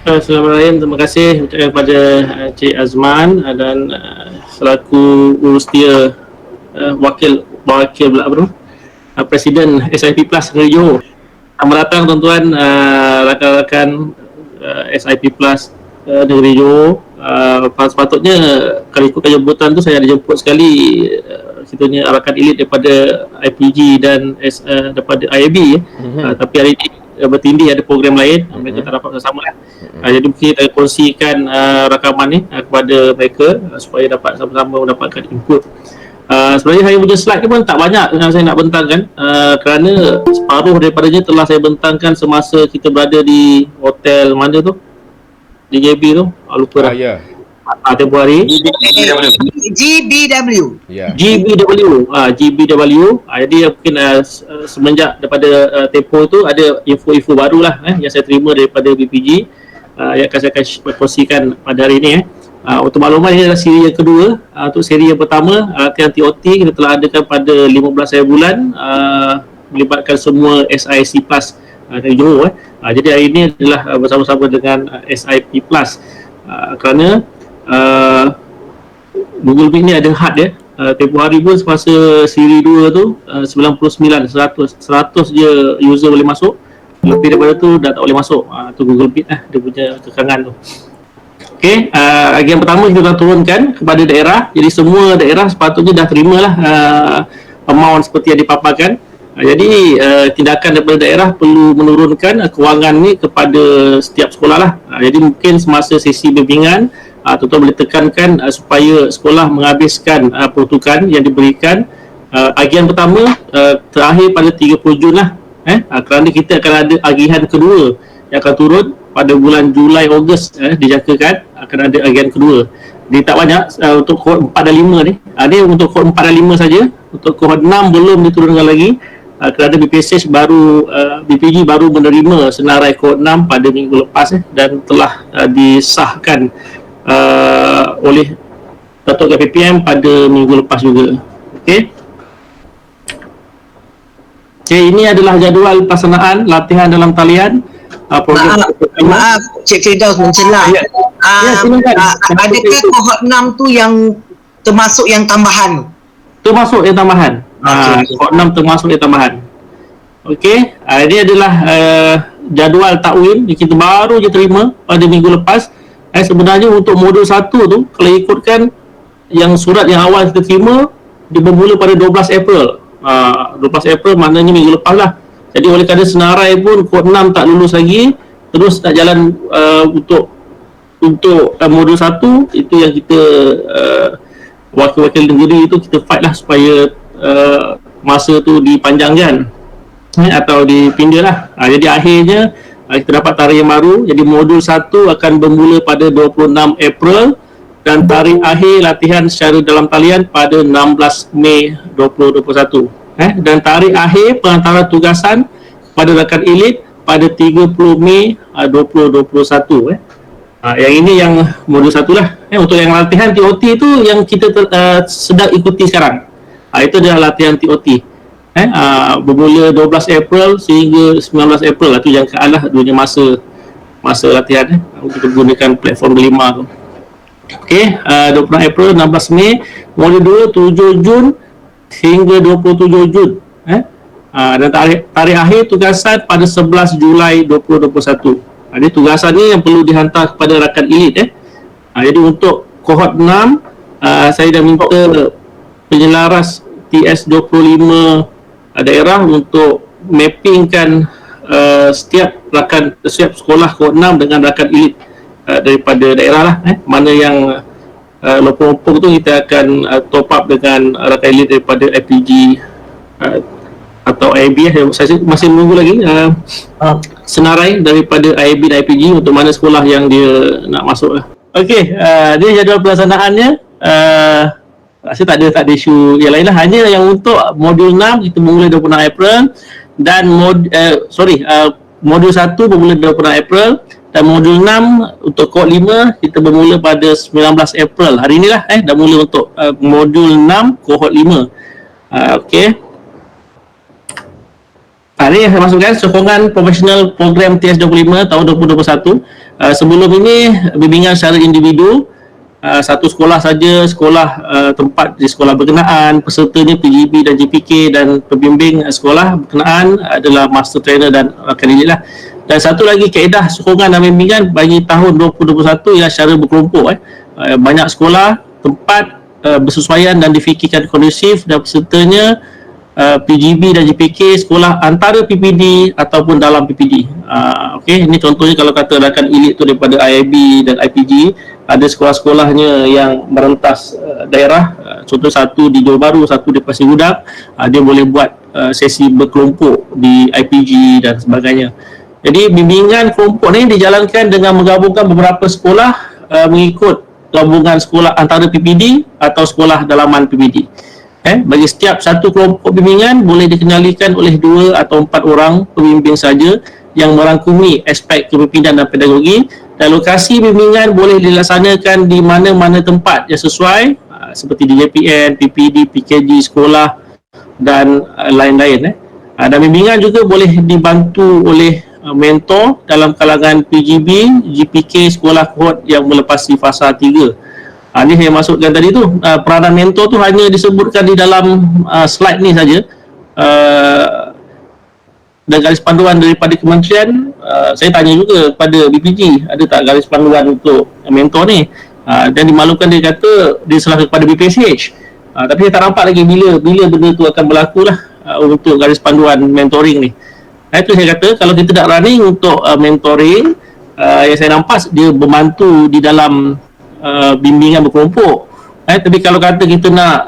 Assalamualaikum, terima kasih kepada Cik Azman dan selaku urustia wakil pula apa tu? Presiden SIP Plus Negeri Johor. Selamat datang tuan-tuan, rakan-rakan SIP Plus Negeri Johor. Sepatutnya kalau ikutkan jemputan tu saya ada jemput sekali kitanya rakan elit daripada IPG dan daripada IAB tapi hari ini bertindih ada program lain, mereka tak dapat bersama jadi mungkin kita kongsikan rakaman ni kepada mereka supaya dapat sama-sama mendapatkan input. Sebenarnya saya punya slide pun tak banyak yang saya nak bentangkan kerana separuh daripadanya telah saya bentangkan semasa kita berada di hotel mana tu, di JB tu, lupa dah. Tempoh hari GBW. GBW. Jadi mungkin semenjak daripada tempoh tu ada info-info baru lah yang saya terima daripada BPG yang saya akan kongsikan pada hari ini. Untuk makluman, ini adalah siri yang kedua. Untuk siri yang pertama, latihan TOT kita telah adakan pada 15 hari bulan melibatkan semua SIC Plus dari Johor. Jadi hari ini adalah bersama-sama dengan SIP Plus kerana Google Meet ni ada had dia. Tempoh hari pun semasa siri 2 tu 99, 100 je user boleh masuk. Lebih daripada tu dah tak boleh masuk. Tu Google Meet lah, dia punya kekangan tu. Okey, yang pertama kita dah turunkan kepada daerah. Jadi semua daerah sepatutnya dah terimalah amount seperti yang dipaparkan. Jadi tindakan daripada daerah perlu menurunkan kewangan ni kepada setiap sekolah lah. Jadi mungkin semasa sesi bimbingan tuan-tuan boleh tekankan supaya sekolah menghabiskan peruntukan yang diberikan. Agihan pertama terakhir pada 30 Jun lah. Kerana kita akan ada agihan kedua yang akan turun pada bulan Julai Ogos, dijangkakan akan ada agihan kedua. Dia tak banyak untuk kohort 4 dan 5 ni. Dia untuk kohort 4 dan 5 saja. Untuk kohort 6 belum diturunkan lagi. Kerana BPSH BPG baru menerima senarai kohort 6 pada minggu lepas dan telah disahkan oleh Datuk KPPM pada minggu lepas juga. Okey. Ini adalah jadual pelaksanaan latihan dalam talian. Maaf, Cik Firdaus mencela. Adakah kohort 6 tu yang termasuk yang tambahan? Termasuk yang tambahan. Kohort 6 termasuk yang tambahan. Okey, ini adalah jadual takwim yang kita baru je terima pada minggu lepas. Sebenarnya untuk modul 1 tu kalau ikutkan yang surat yang awal kita terima, dia bermula pada 12 April. 12 April maknanya minggu lepas lah. Jadi oleh kerana senarai pun kohort 6 tak lulus lagi, terus tak jalan untuk modul 1, itu yang kita wakil-wakil negeri itu kita fight lah supaya masa tu dipanjangkan atau dipindah lah. Jadi akhirnya kita dapat tarikh yang baru. Jadi modul 1 akan bermula pada 26 April dan tarikh akhir latihan secara dalam talian pada 16 Mei 2021. Dan tarikh akhir pengantaran tugasan kepada rakan elit pada 30 Mei 2021. Yang ini yang modul 1 lah. Untuk yang latihan TOT tu yang kita sedang ikuti sekarang. Itu adalah latihan TOT. Bermula 12 April sehingga 19 April lah tu jangkaan lah dunia masa latihan untuk gunakan platform kelima tu. Okey, 26 April, 16 Mei, modul 2 7 Jun hingga 27 Jun. Dan tarikh akhir tugasan pada 11 Julai 2021. Jadi tugasan ni yang perlu dihantar kepada rakan elit. Jadi untuk kohort 6 saya dah minta penyelaras TS25 daerah untuk mappingkan setiap sekolah kohort 6 dengan rakan elit daripada daerah lah. Mana yang lopong-lopong tu kita akan top up dengan rakan elit daripada IPG atau IAB. Saya masih menunggu lagi senarai daripada IAB dan IPG untuk mana sekolah yang dia nak masuk lah. Okey, dia jadual pelaksanaannya. Rasa tak ada isu yang lain lah. Hanya yang untuk modul 6 kita bermula 26 April dan modul 1 bermula 26 April dan modul 6 untuk kohort 5 kita bermula pada 19 April. Hari inilah dah mula untuk modul 6 kohort 5. Okey. Ini yang saya masukkan sokongan profesional program TS25 tahun 2021. Sebelum ini bimbingan secara individu, satu sekolah saja, sekolah tempat di sekolah berkenaan, pesertanya PGB dan JPK, dan pembimbing sekolah berkenaan adalah master trainer dan kandidat lah. Dan satu lagi kaedah sokongan dan bimbingan bagi tahun 2021 ialah secara berkelompok. Banyak sekolah, tempat bersesuaian dan difikirkan kondusif, dan pesertanya PGB dan JPK sekolah antara PPD ataupun dalam PPD. Okey, ini contohnya kalau kata rakan elit tu daripada IIB dan IPG, ada sekolah-sekolahnya yang merentas daerah, contoh satu di Johor Bahru, satu di Pasir Gudang, dia boleh buat sesi berkelompok di IPG dan sebagainya. Jadi bimbingan kelompok ni dijalankan dengan menggabungkan beberapa sekolah mengikut gabungan sekolah antara PPD atau sekolah dalaman PPD. Bagi setiap satu kelompok bimbingan boleh dikenalikan oleh 2 atau 4 orang pembimbing saja yang merangkumi aspek kepimpinan dan pedagogi, dan lokasi bimbingan boleh dilaksanakan di mana-mana tempat yang sesuai, seperti di JPN, PPD, PKG, sekolah dan lain-lain. Dan bimbingan juga boleh dibantu oleh mentor dalam kalangan PGB, GPK, sekolah kohort yang melepasi fasa 3. Ini saya masukkan tadi tu, peranan mentor tu hanya disebutkan di dalam slide ni saja, dan garis panduan daripada kementerian. Saya tanya juga pada BPG, ada tak garis panduan untuk mentor ni, dan dimaklumkan dia kata diserahkan kepada BPSH, tapi saya tak nampak lagi bila benda tu akan berlaku lah untuk garis panduan mentoring ni. Itu saya kata kalau kita nak running untuk mentoring, yang saya nampak dia membantu di dalam bimbingan berkelompok. Tapi kalau kata kita nak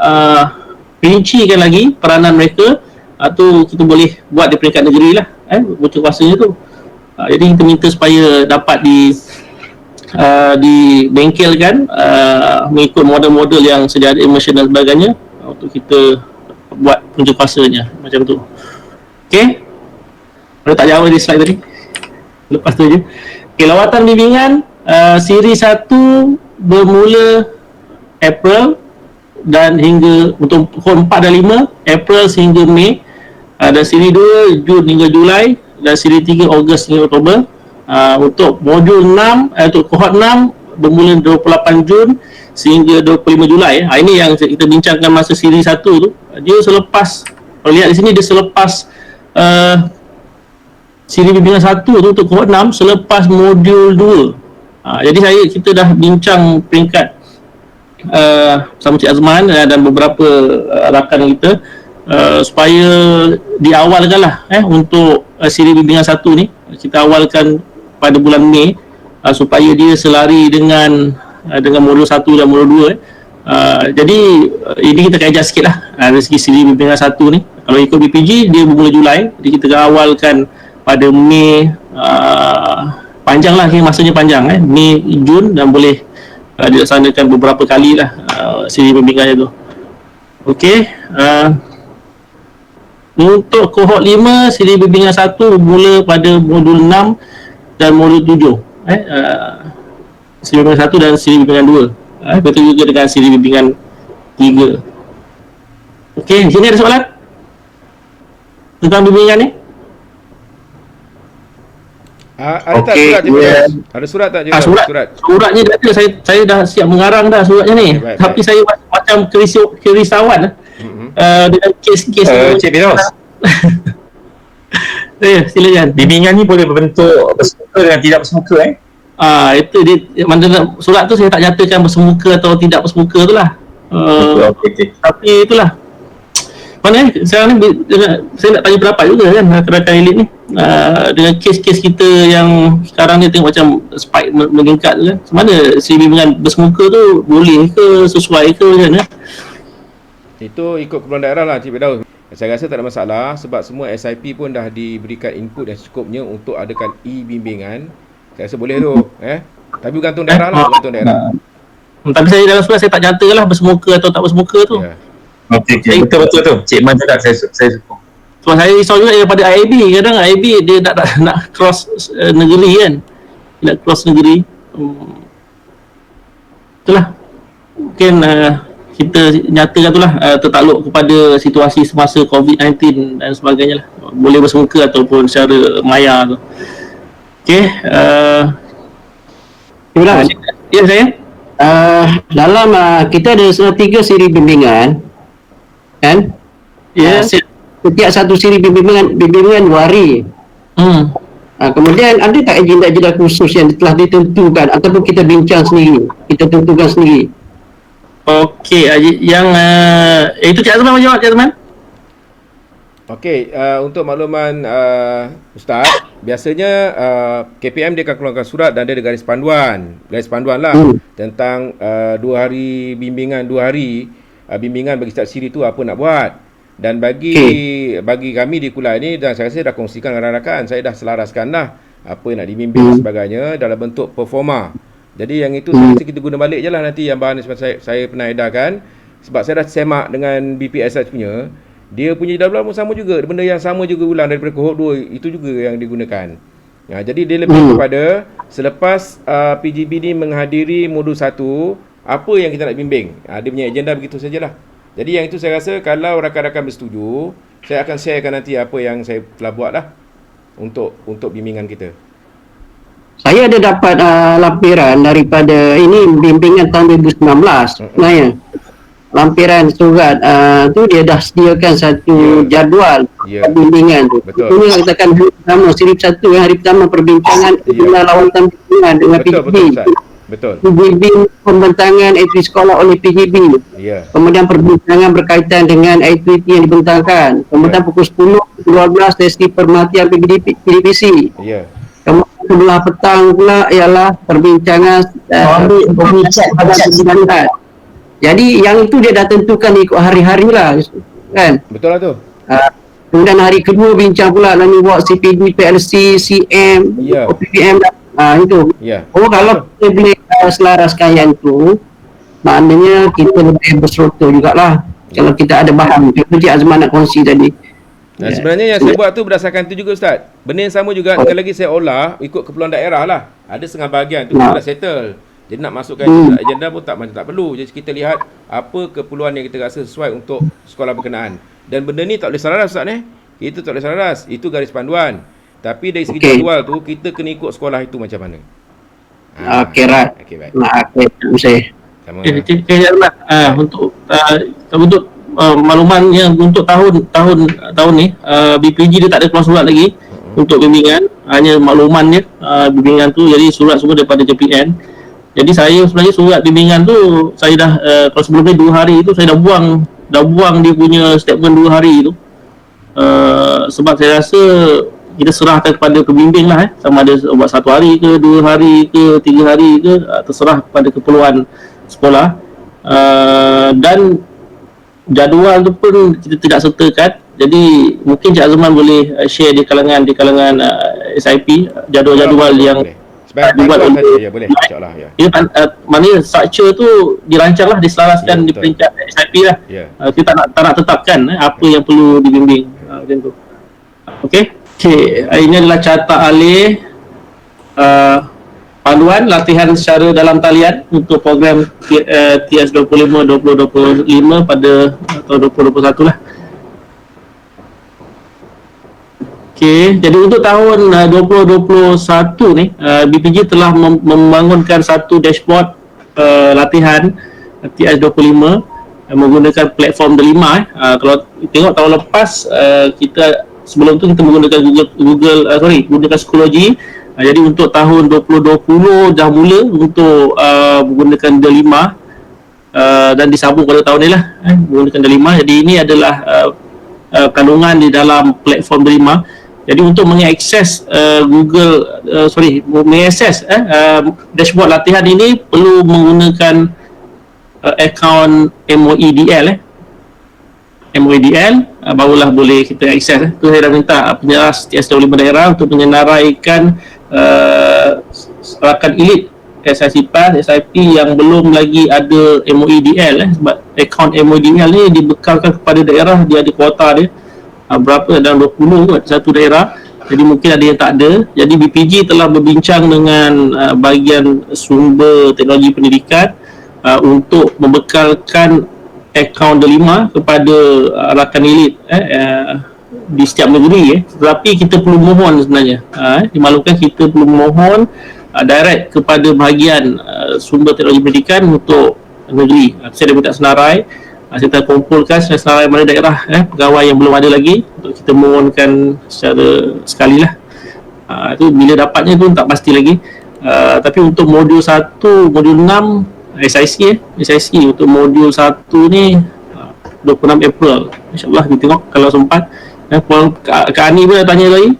rincikan lagi peranan mereka, tu kita boleh buat di peringkat negeri lah, butuh kuasanya tu. Jadi kita minta supaya dapat dibengkelkan mengikut model-model yang sedia ada, immersion dan sebagainya, untuk kita buat punca kuasanya macam tu. Okey, ada tak jawab di slide tadi? Lepas tu je. Okey, lawatan bimbingan siri 1 bermula April dan hingga untuk kohort 4 dan 5 April sehingga Mei, dan siri 2 Jun hingga Julai, dan siri 3 Ogos hingga Oktober. Untuk modul 6 untuk kohort 6 bermula 28 Jun sehingga 25 Julai. Ini yang kita bincangkan masa siri 1 tu. Dia selepas, kalau lihat di sini, dia selepas siri bimbingan 1 tu untuk kohort 6 selepas modul 2. Jadi kita dah bincang peringkat sama Cik Azman dan beberapa rakan kita, supaya diawalkan lah untuk siri bimbingan 1 ni. Kita awalkan pada bulan Mei, supaya dia selari dengan modul 1 dan modul 2. Jadi ini kita akan adjust sikit lah dari segi siri bimbingan 1 ni. Kalau ikut BPG dia bermula Julai, jadi kita akan awalkan pada Mei, panjang lah, masanya panjang, Mei, Jun, dan boleh dilaksanakan beberapa kali lah siri bimbingannya tu. Okey, untuk kohort 5 siri bimbingan 1 bermula pada modul 6 dan modul 7, siri bimbingan 1 dan siri bimbingan 2, betul juga dengan siri bimbingan 3. Okey, sini ada soalan tentang bimbingan ni? Ada tak surat je? Ada surat tak je? Suratnya dah ada. Saya dah siap mengarang dah suratnya ni. Baik. Tapi saya macam kerisauan dengan kes-kes Cik Fidaus. Silakan. Bimbingan ni boleh berbentuk bersemuka dengan tidak bersemuka Itu dia, mana surat tu saya tak nyatakan bersemuka atau tidak bersemuka tu lah. Okay. Tapi itulah. Mana sekarang ni saya nak tanya pendapat juga kan rakan elit ni, dengan kes-kes kita yang sekarang ni tengok macam spike meningkat tu kan. Mana siri bimbingan bersemuka tu boleh ke, sesuai ke macam mana? Itu ikut keperluan daerah lah Cik Fidaus. Saya rasa tak ada masalah sebab semua SIP pun dah diberikan input yang secukupnya untuk adakan e-bimbingan. Saya rasa boleh tu, tapi bergantung daerah lah, bergantung daerah. Tapi saya dalam surat saya tak nyata lah bersemuka atau tak bersemuka tu. Okey. Betul tu. Cik Man cakap saya suka. Sebab saya risau juga daripada IIB. Kadang IIB dia nak cross negeri kan. Nak cross negeri. Itulah. Mungkin kita nyatakan itulah, tertakluk kepada situasi semasa COVID-19 dan sebagainya lah. boleh bersemuka ataupun secara maya tu. Okey, ya saya. Dalam kita ada 3 siri bimbingan kan? Ya. Setiap satu siri bimbingan 2 hari. Kemudian ada tak agenda-agenda khusus yang telah ditentukan ataupun kita bincang sendiri, kita tentukan sendiri? Okey, yang itu Cik Azman jawab, Cik Azman. Okey, untuk makluman Ustaz, biasanya KPM dia akan keluarkan surat dan dia ada garis panduan lah tentang 2 hari bimbingan, 2 hari bimbingan bagi setiap siri tu apa nak buat. Dan bagi kami di kuliah ini, dan saya rasa dah kongsikan dengan rakan-rakan, saya dah selaraskan dah apa yang nak dibimbing dan sebagainya dalam bentuk performa. Jadi yang itu saya rasa kita guna balik je lah nanti yang bahan saya pernah edarkan. Sebab saya dah semak dengan BPSH punya, dia punya jadual pun sama juga, benda yang sama juga ulang daripada kohort 2, itu juga yang digunakan. Jadi dia lebih kepada selepas PGB ni menghadiri modul 1, apa yang kita nak bimbing. Dia punya agenda begitu sajalah. Jadi yang itu saya rasa kalau rakan-rakan bersetuju, saya akan sharekan nanti apa yang saya telah buat lah untuk bimbingan kita. Saya ada dapat lampiran daripada ini bimbingan tahun 2019 sebenarnya. Lampiran surat tu dia dah sediakan satu jadual bimbingan tu. Betul. Ini kita katakan hari pertama, siri 1 yang hari pertama perbincangan lawatan bimbingan dengan PGB. Betul. Bimbing pembentangan aktiviti sekolah oleh PGB. Kemudian perbincangan berkaitan dengan aktiviti yang dibentangkan. Kemudian pukul 10, 12 sesi permatian PDPC. Kemudian sebelah petang pula ialah perbincangan pembicaraan. Jadi yang itu dia dah tentukan ikut hari-hari lah kan. Betul lah tu. Kemudian hari kedua bincang pula dalam buat CPD, PLC, CM, OPPM itu. Kalau kita boleh selaraskan yang tu, maknanya kita lebih berserta jugalah. Kalau kita ada bahan, Cik Azman nak kongsi tadi. Sebenarnya yang saya buat tu berdasarkan tu juga Ustaz. Benda yang sama juga, sekali lagi saya olah ikut keperluan daerah lah. Ada setengah bahagian tu kita dah settle. Jadi nak masukkan agenda pun macam tak perlu. Jadi kita lihat apa keperluan yang kita rasa sesuai untuk sekolah berkenaan. Dan benda ni tak boleh selaras Ustaz Kita tak boleh selaras. Itu garis panduan. Tapi dari segi jadual tu, kita kena ikut sekolah itu macam mana. Okey, baik. Sama. Untuk maklumannya untuk tahun ni BPG dia tak ada keluar surat lagi untuk bimbingan, hanya maklumannya bimbingan tu, jadi surat semua daripada JPN. Jadi saya sebenarnya surat bimbingan tu saya dah kalau sebelum ni 2 hari tu saya dah buang dia punya statement 2 hari tu, sebab saya rasa kita serahkan kepada pembimbing lah sama ada buat 1 hari ke 2 hari ke 3 hari ke, terserah kepada keperluan sekolah. Dan jadual tu pun kita tidak sertakan. Jadi mungkin Cik Azman boleh share di kalangan SIP jadual-jadual yang dibuat saja. Boleh, insyaAllah. Maknanya structure tu dirancanglah, diselaraskan di peringkat SIP lah. Kita tak nak tetapkan apa yang perlu dibimbing macam tu. Okey, ini adalah carta alih panduan latihan secara dalam talian untuk program TS25 2025 pada tahun 2021 lah. Okey, jadi untuk tahun 2021 ni BPG telah membangunkan satu dashboard latihan TS25 menggunakan platform Delima. Kalau tengok tahun lepas kita sebelum tu kita menggunakan gunakan Schoology. Jadi untuk tahun 2020 dah mula untuk menggunakan Delima dan disambung pada tahun ni lah menggunakan Delima. Jadi ini adalah kandungan di dalam platform Delima. Jadi untuk mengakses mengakses dashboard latihan ini perlu menggunakan akaun MOEDL barulah boleh kita akses. Tu saya dah minta penyeras TS25 daerah untuk menyenaraikan rakan elit SIC PAS, SIP yang belum lagi ada MOEDL sebab akaun MOEDL ni dibekalkan kepada daerah, dia ada kuota dia berapa, dalam 20 kot satu daerah. Jadi mungkin ada yang tak ada. Jadi BPG telah berbincang dengan bahagian sumber teknologi pendidikan untuk membekalkan akaun Delima kepada rakan elit di setiap negeri tetapi kita perlu mohon sebenarnya, dimaklumkan kita perlu mohon direct kepada bahagian sumber teknologi pendidikan untuk negeri. Saya dah minta senarai, kita kumpulkan senarai mana daerah pegawai yang belum ada lagi untuk kita mohonkan secara sekali lah. Itu bila dapatnya tu tak pasti lagi. Tapi untuk modul 1, modul 6 SIC untuk modul 1 ni 26 April, InsyaAllah kita tengok kalau sempat. Kak Ani pun dah tanya tadi,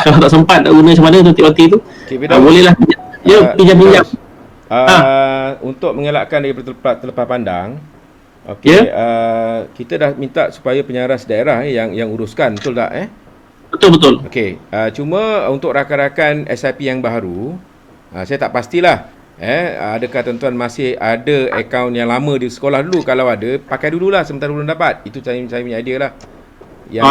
kalau tak sempat nak guna macam mana untuk TOT tu, bolehlah pinjam-pinjam. Untuk mengelakkan daripada terlepas pandang, kita dah minta supaya penyaras daerah yang uruskan, betul tak? Betul. Okey, cuma untuk rakan-rakan SIP yang baru, saya tak pastilah adakah tuan-tuan masih ada akaun yang lama di sekolah dulu. Kalau ada, pakai dululah sementara belum dapat. Itu saya punya idea lah. Yang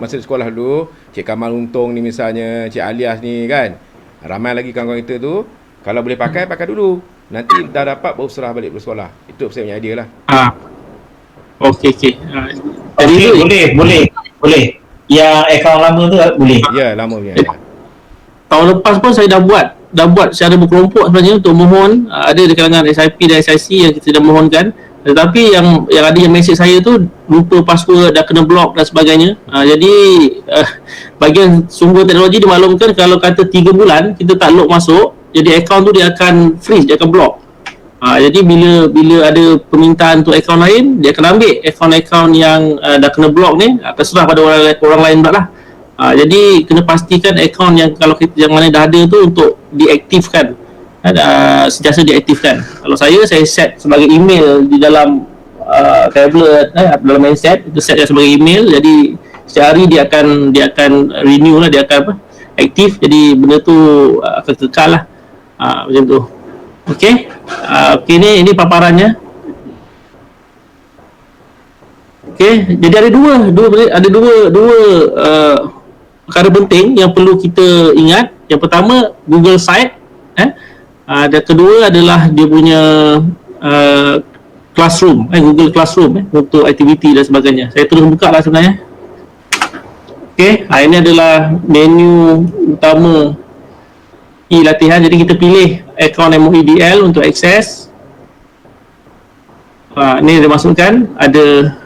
masa di sekolah dulu, Cik Kamal Untung ni misalnya, Cik Alias ni kan, ramai lagi kawan-kawan kita tu, kalau boleh pakai dulu. Nanti dah dapat baru serah balik ke sekolah. Itu saya punya idea lah. Okey. Jadi boleh. Yang akaun lama tu boleh. Ya, lama punya. Tahun lepas pun saya dah buat secara berkelompok sebenarnya untuk mohon. Ada di kalangan SIP dan SIC yang kita dah mohonkan, tetapi yang ada yang mesej saya tu lupa password, dah kena block dan sebagainya. Jadi bahagian sumber teknologi dimaklumkan kalau kata 3 bulan kita tak log masuk, jadi akaun tu dia akan freeze, dia akan block. Jadi bila ada permintaan untuk akaun lain, dia akan ambil akaun-akaun yang dah kena block ni, terserah pada orang lain pula lah. Jadi kena pastikan akaun yang kalau kita yang mana dah ada tu untuk diaktifkan, sentiasa diaktifkan. Kalau saya set sebagai email di dalam tablet, dalam handset itu set sebagai email, jadi setiap hari dia akan renew lah, dia akan aktif, jadi benda tu akan kekal lah. Macam tu. Okey. Ini paparannya. Okey, jadi ada dua perkara penting yang perlu kita ingat. Yang pertama, Google Site, dan kedua adalah dia punya Classroom, Google Classroom untuk aktiviti dan sebagainya. Saya terus buka lah sebenarnya. Okey, ini adalah menu utama e-latihan. Jadi kita pilih akaun MOEDL untuk akses. Ni dia masukkan, ada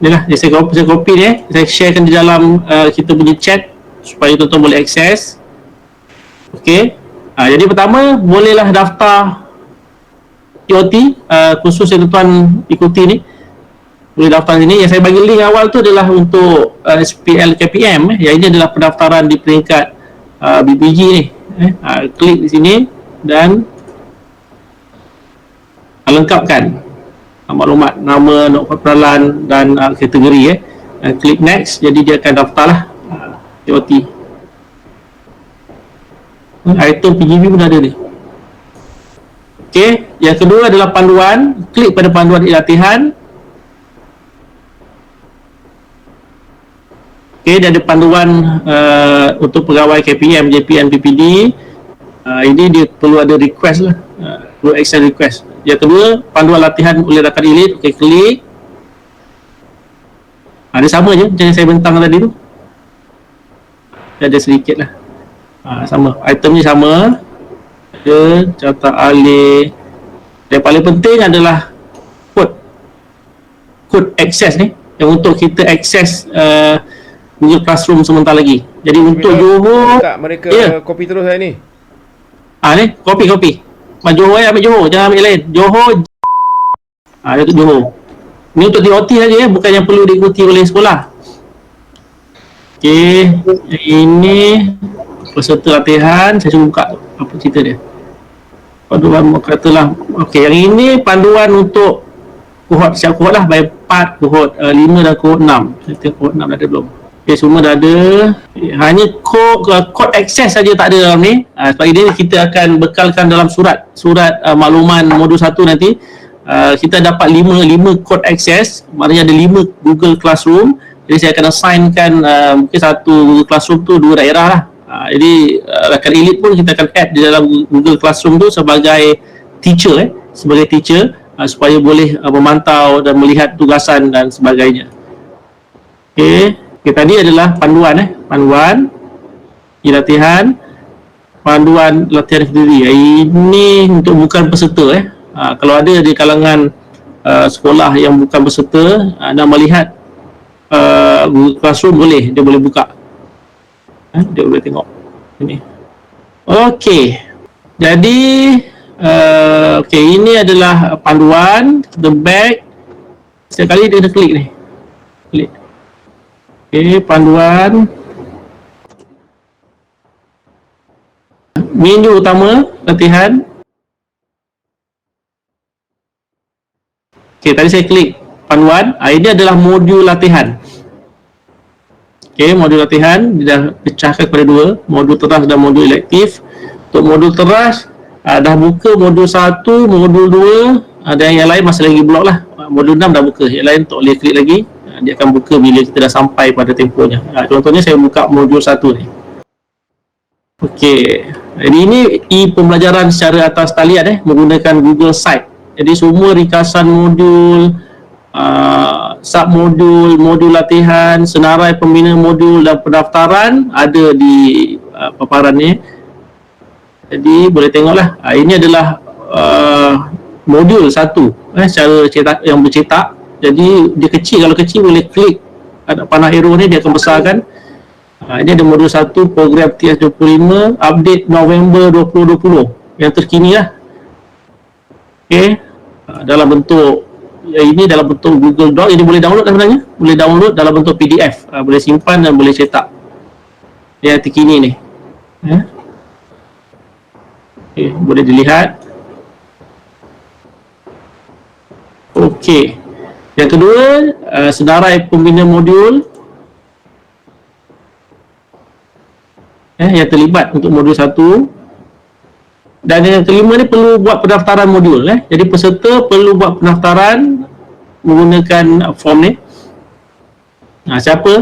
inilah, saya copy ni, saya sharekan di dalam kita punya chat supaya tuan-tuan boleh akses. Okey. Jadi pertama, bolehlah daftar TOT khusus yang tuan-tuan ikuti ni. Boleh daftar sini. Yang saya bagi link awal tu adalah untuk SPL KPM. Yang ini adalah pendaftaran di peringkat BPG ni. Klik di sini dan lengkapkan maklumat, nama, nombor peralan dan kategori. Klik next, jadi dia akan daftarlah TOT. Item PGB pun ada ni. Okey, yang kedua adalah panduan. Klik pada panduan e-latihan. Okey, dia ada panduan untuk pegawai KPM, JPN, PPD. Ini dia perlu ada request lah, perlu action request. Yang kedua, panduan latihan oleh rakan elit. Okey, klik. Dia sama je macam yang saya bentang tadi tu. Dia ada sedikit lah. Sama, itemnya sama. Ada catat alih. Yang paling penting adalah kod akses ni, yang untuk kita akses Google Classroom sementara lagi. Jadi untuk Johor, tak mereka copy terus saya ni. Ni copy. Johor ambil Johor, jangan ambil lain. Johor. Dia untuk Johor. Ni untuk TOT saja, bukan yang perlu diikuti oleh sekolah. Okey, ini peserta latihan. Saya cuba buka apa cerita dia. Panduan katalah. Okey, yang ini panduan untuk kohort, siap kohort lah, by part kohort 5 dan kohort 6. Saya tengok kohort 6 dah ada belum. Okey, semua dah ada. Hanya kod akses saja tak ada dalam ni. Sebab ini kita akan bekalkan dalam surat makluman modul 1 nanti. Kita dapat 5 kod akses, maknanya ada 5 Google Classroom. Jadi saya akan assignkan mungkin satu Google Classroom tu 2 daerah lah. Jadi rakan elit pun kita akan add di dalam Google Classroom tu sebagai teacher, supaya boleh memantau dan melihat tugasan dan sebagainya. Okey, Okay, tadi adalah panduan panduan latihan, panduan latihan sendiri. Ini untuk bukan peserta kalau ada di kalangan sekolah yang bukan peserta nak melihat Google Classroom, dia boleh buka, dia boleh tengok ini. Okey, jadi ini adalah panduan. The back, setiap kali dia kena klik ni, klik. Okey, panduan menu utama latihan. Okey, tadi saya klik panduan. Ini adalah modul latihan. Okey, modul latihan dia dah pecahkan kepada dua, modul teras dan modul elektif. Untuk modul teras dah buka modul 1, modul 2, dan yang lain masih lagi blok lah. Modul 6 dah buka, yang lain tak boleh klik lagi. Dia akan buka bila kita dah sampai pada tempohnya. Contohnya saya buka modul 1 ni. Okey, jadi ini pembelajaran secara atas talian menggunakan Google Site. Jadi semua ringkasan modul, submodul, modul latihan, senarai pembina modul dan pendaftaran ada di paparan ni. Jadi boleh tengoklah. Ini adalah modul 1 secara cetak yang bercetak. Jadi dia kecil, kalau kecil boleh klik ada panah arrow ni, dia akan besarkan. Ini ada modul 1 program TS25 update November 2020 yang terkini lah. Okey, dalam bentuk ini dalam bentuk Google Doc. Ini boleh download sebenarnya, boleh download dalam bentuk PDF, boleh simpan dan boleh cetak. Yang terkini ni okey, boleh dilihat. Okey, yang kedua senarai pembina modul yang terlibat untuk modul 1. Dan yang kelima ni perlu buat pendaftaran modul. Jadi peserta perlu buat pendaftaran menggunakan form ni. Siapa?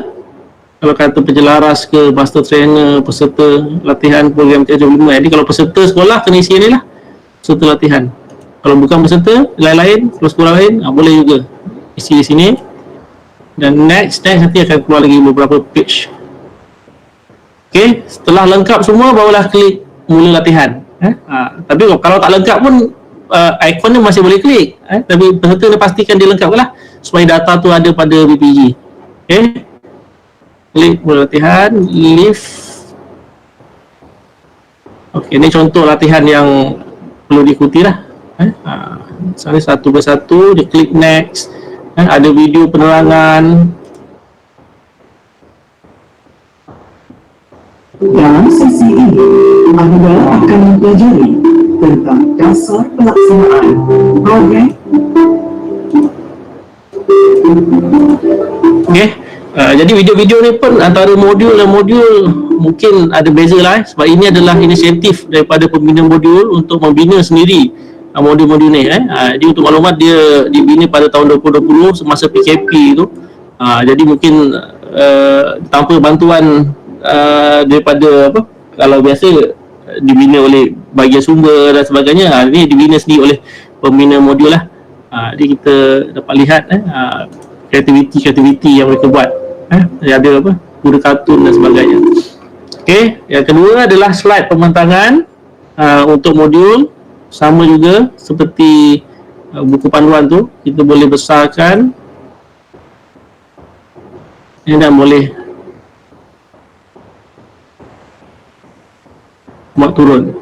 Kalau kata penjelaras ke, master trainer, peserta latihan program TS25. Jadi kalau peserta sekolah kena isi ni lah, peserta latihan. Kalau bukan peserta lain-lain, kalau sekolah lain boleh juga isi di sini. Dan next nanti akan keluar lagi beberapa page. Okey, setelah lengkap semua barulah klik mula latihan. Tapi kalau tak lengkap pun ikon ni masih boleh klik. Tapi peserta dia pastikan dia lengkap lah supaya data tu ada pada BPG. Okey, klik mula latihan, lift. Okey, ini contoh latihan yang perlu diikuti lah. Misalnya satu persatu, dia klik next. Ada video penerangan. Dalam sesi ini, anda akan mempelajari tentang dasar pelaksanaan program. Okey, jadi video-video ni pun antara modul dan modul mungkin ada beza lah sebab ini adalah inisiatif daripada pembina modul untuk membina sendiri modul-modul ni. Jadi untuk maklumat, dia dibina pada tahun 2020 semasa PKP tu. Jadi mungkin tanpa bantuan daripada kalau biasa dibina oleh bahagian sumber dan sebagainya, ini dibina sendiri oleh pembina modul lah. Jadi kita dapat lihat kreativiti yang mereka buat. Ada kuda kartun dan sebagainya. Okey, yang kedua adalah slide pembentaran untuk modul. Sama juga seperti buku panduan tu, kita boleh besarkan dan boleh buat turun.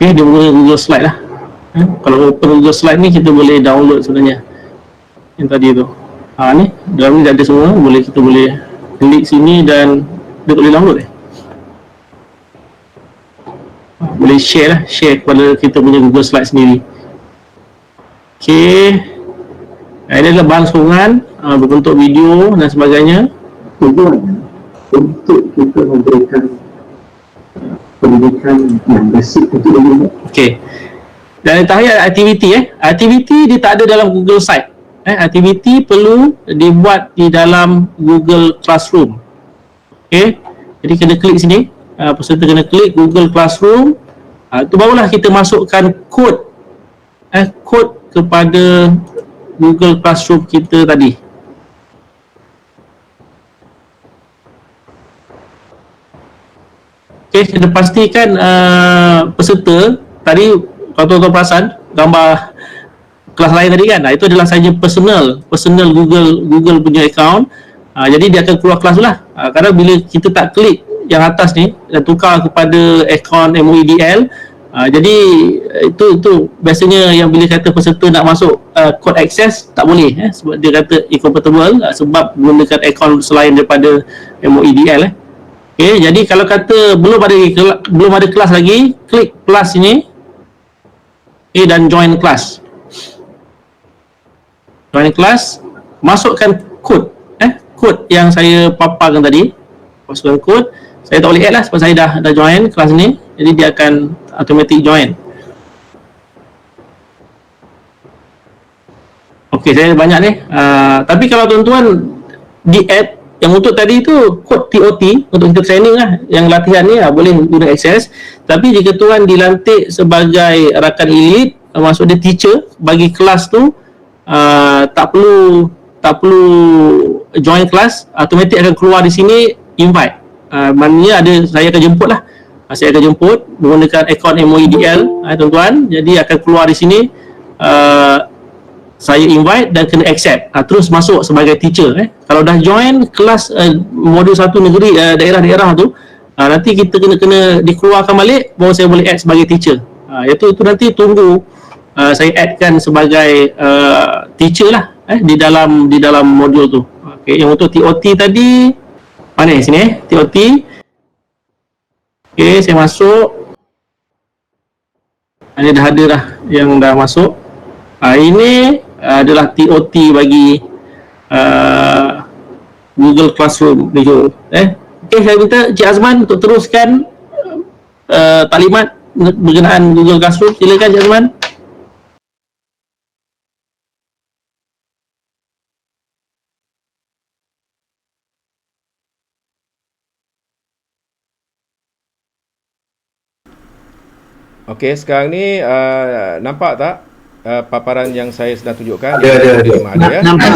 Okey, dia guna Google Slide lah. Kalau open Google Slide ni kita boleh download sebenarnya yang tadi tu. Ni dalam ni dah ada semua, kita boleh klik sini dan dia boleh download boleh share lah, share kepada kita punya Google Slide sendiri. Okey, ini adalah bahan sokongan berbentuk video dan sebagainya. Tujuan untuk kita memberikan pendidikan yang basic untuk ilmu. Okey, dan yang terakhir aktiviti. Aktiviti dia tak ada dalam Google Site. Aktiviti perlu dibuat di dalam Google Classroom. Okey, jadi kena klik sini. Peserta kena klik Google Classroom. Itu barulah kita masukkan kod kod kepada Google Classroom kita tadi. Okay, kena pastikan peserta tadi, kalau tuan-tuan perasan gambar kelas lain tadi kan, itu adalah saja personal Google punya account. Jadi dia akan keluar kelas lah. Kadang bila kita tak klik yang atas ni dan tukar kepada akaun MOEDL, jadi itu biasanya yang bila kata peserta nak masuk code access tak boleh, sebab dia kata incompatible, sebab menggunakan akaun selain daripada MOEDL. Okay, jadi kalau kata belum ada kelas lagi, klik plus ini, okay, dan join kelas. Join kelas, masukkan kod yang saya paparkan tadi. Masukkan kod. Saya tak boleh add lah sebab saya dah join kelas ni, jadi dia akan automatic join. Okey, saya banyak ni. Tapi kalau tuan-tuan di add yang untuk tadi tu kod TOT untuk kita training lah, yang latihan ni boleh guna akses. Tapi jika tuan dilantik sebagai rakan elite, maksud dia teacher bagi kelas tu, tak perlu join kelas, automatik akan keluar di sini invite. Maknanya saya akan jemput lah. Saya akan jemput menggunakan akaun MOEDL, tuan-tuan. Jadi akan keluar di sini, saya invite dan kena accept, terus masuk sebagai teacher. Kalau dah join kelas modul 1 negeri, daerah-daerah tu, nanti kita kena dikeluarkan balik, baru saya boleh add sebagai teacher. Itu nanti tunggu saya addkan sebagai teacher lah, di dalam modul tu. Okay, yang untuk TOT tadi mana sini, TOT. Okay, saya masuk. Ini dah ada dah yang dah masuk. Ini adalah TOT bagi Google Classroom ni. Okay, saya minta Cik Azman untuk teruskan taklimat berkenaan Google Classroom. Silakan Cik Azman. Okey, sekarang ni nampak tak paparan yang saya sedang tunjukkan? Ada. Ya? Nampak.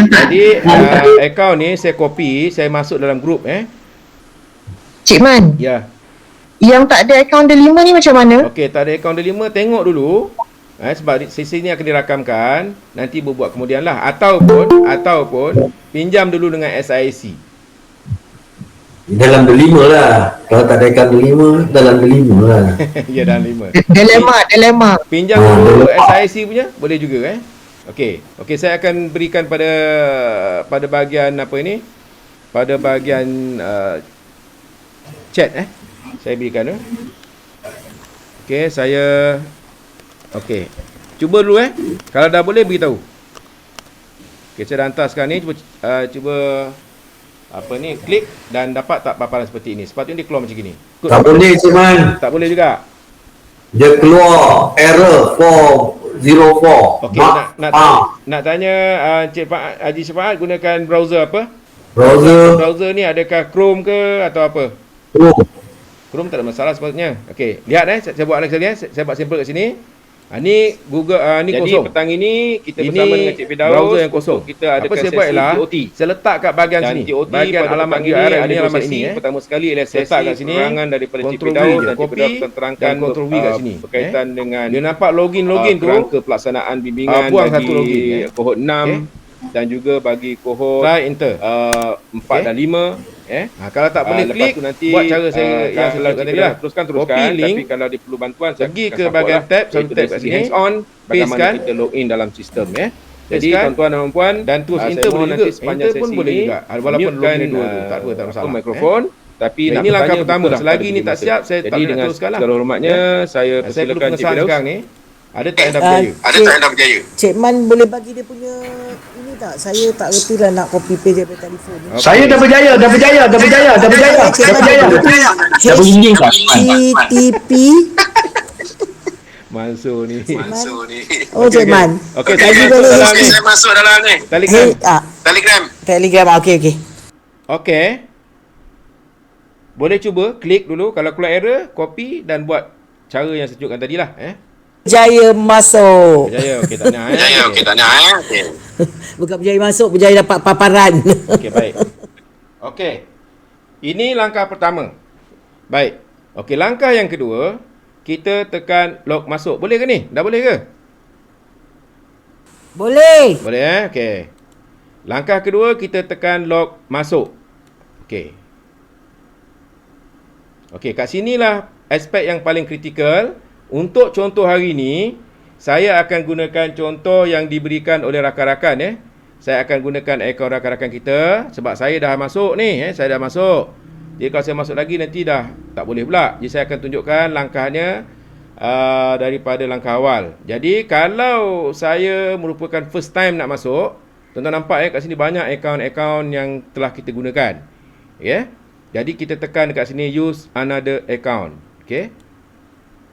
Jadi akaun ni saya copy, saya masuk dalam grup Cik Man, Ya. yang tak ada akaun delima ni macam mana? Okey, tak ada akaun delima, tengok dulu. Sebab sesi ni akan dirakamkan, nanti berbuat kemudian lah. Ataupun pinjam dulu dengan SIC. Dalam delima lah. Kalau tak ada akaun delima, dalam delima lah. Ya, dalam 5. Dilema. Pinjam dulu SIC punya, boleh juga Okey, saya akan berikan pada bahagian apa ini? Pada bahagian chat saya berikan Okey, cuba dulu kalau dah boleh beritahu. Okey, saya dah hantar sekarang ni, cuba klik dan dapat tak paparan seperti ini. Sepatutnya dia keluar macam gini. Tak boleh Cik Man. Tak boleh juga. Dia keluar error 404. Okey, nak tanya Cik Haji Syafaat gunakan browser apa? Browser ni adakah Chrome ke atau apa? Chrome tak ada masalah sepatutnya. Okey, lihat saya buat lagi sekali saya buat sampel kat sini. Ni Google ni jadi kosong. Jadi petang ini kita bersama dengan Cik Firdaus, browser yang kosong. Kita adakan sesi TOT. Saya letak kat bahagian sini. TOT bahagian alamat URL ini alamat ini. Pertama sekali ialah sesi penerangan daripada Cik Firdaus dan Cik Firdaus akan terangkan Ctrl V kat sini berkaitan dengan dia nampak login tu kerangka pelaksanaan bimbingan buang satu login kohort 6 dan juga bagi kohort try enter 4 dan 5. Kalau tak boleh klik nanti buat cara saya yang selalu tadi lah, teruskan link. Tapi kalau dia perlu bantuan pergi ke bahagian tab, satu tab kat sini hands on, bagaimana kita login dalam sistem jadi tuan-tuan dan puan dan terus enter boleh juga, sepanjang sesi boleh juga walaupun login dua tu tak ada masalah mikrofon. Tapi ini langkah pertama, selagi ni tak siap saya tak boleh teruskanlah. Segala hormatnya saya persilakan Cik Firdaus sekarang ni. Ada tak yang dah berjaya? Cik Man boleh bagi dia punya ini tak? Saya tak reti lah nak copy paste daripada telefon ni. Saya dah berjaya. Dah berjaya. HTTP Mansur ni. Oh Cik Man. Okey, saya masuk dalam ni. Telegram. Okey. Okey. Boleh cuba klik dulu, kalau keluar error, copy dan buat cara yang saya tunjukkan tadilah Berjaya masuk. Berjaya, okey tak nak okey. Bukan berjaya masuk, berjaya dapat paparan. Okey, baik. Okey. Ini langkah pertama. Baik. Okey, langkah yang kedua, kita tekan lock masuk. Boleh ke ni? Dah boleh ke? Boleh. Boleh okey. Langkah kedua, kita tekan lock masuk. Okey. Okey, kat sinilah aspek yang paling kritikal. Untuk contoh hari ini, saya akan gunakan contoh yang diberikan oleh rakan-rakan. Saya akan gunakan akaun rakan-rakan kita sebab saya dah masuk ni. Saya dah masuk. Jadi kalau saya masuk lagi nanti dah tak boleh pula. Jadi saya akan tunjukkan langkahnya daripada langkah awal. Jadi kalau saya merupakan first time nak masuk, tuan-tuan nampak kat sini banyak akaun-akaun yang telah kita gunakan. Jadi kita tekan dekat sini use another account. Okey.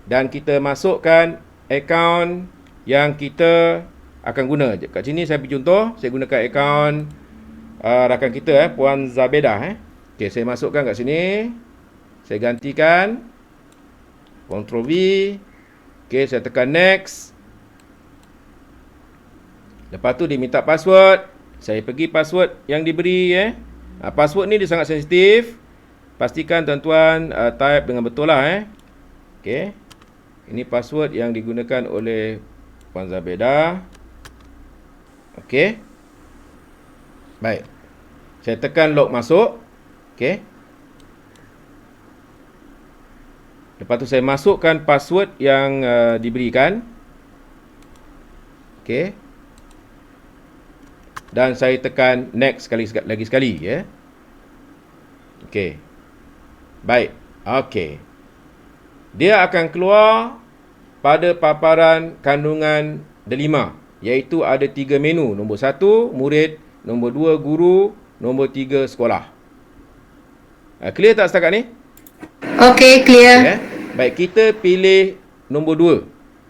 Dan kita masukkan akaun yang kita akan guna. Kat sini saya beri contoh, saya gunakan akaun rakan kita Puan Zabedah. Okey, saya masukkan kat sini. Saya gantikan Ctrl V. Okey, saya tekan next. Lepas tu dia minta password. Saya pergi password yang diberi. Password ni dia sangat sensitif. Pastikan tuan-tuan type dengan betul lah. Okey. Ini password yang digunakan oleh Puan Zabedah. Okey. Baik. Saya tekan lock masuk. Okey. Lepas tu saya masukkan password yang diberikan. Okey. Dan saya tekan next lagi sekali. Okey. Baik. Okey. Dia akan keluar pada paparan kandungan delima, iaitu ada 3 menu. Nombor 1 murid, nombor 2 guru, nombor 3 sekolah. Clear tak setakat ni? Okey, clear. Baik, kita pilih nombor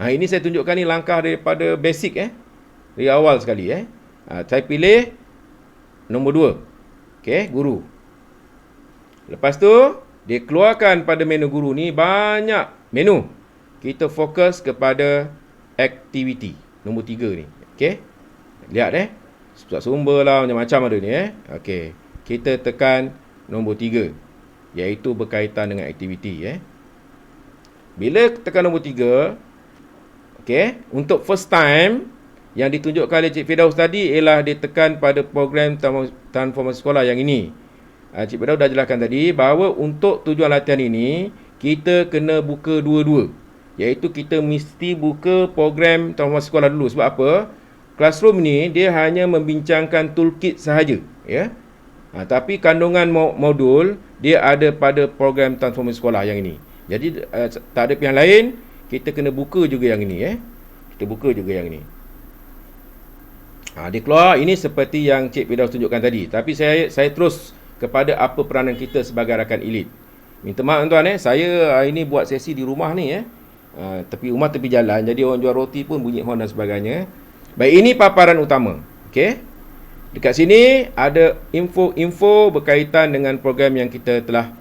2. Ini saya tunjukkan ni langkah daripada basic dari awal sekali. Saya pilih nombor 2. Okey, guru. Lepas tu dia keluarkan pada menu guru ni banyak menu. Kita fokus kepada aktiviti. Nombor 3 ni. Okey. Lihat sumber lah macam-macam ada ni Okey. Kita tekan nombor 3. Iaitu berkaitan dengan aktiviti Bila tekan nombor 3, okey, untuk first time yang ditunjukkan oleh Cik Firdaus tadi ialah dia tekan pada program transformasi sekolah yang ini. Cik Firdaus dah jelaskan tadi bahawa untuk tujuan latihan ini kita kena buka dua-dua, iaitu kita mesti buka program transformasi sekolah dulu. Sebab apa? Classroom ni dia hanya membincangkan toolkit sahaja tapi kandungan modul dia ada pada program transformasi sekolah yang ini. Jadi tak ada pihak lain, kita kena buka juga yang ini kita buka juga yang ini. Dia keluar ini seperti yang Cik Firdaus tunjukkan tadi. Tapi saya terus kepada apa peranan kita sebagai rakan elit. Minta maaf tuan-tuan saya hari ni buat sesi di rumah ni tepi jalan, jadi orang jual roti pun bunyi horn dan sebagainya. Baik, ini paparan utama. Okey. Dekat sini ada info berkaitan dengan program yang kita telah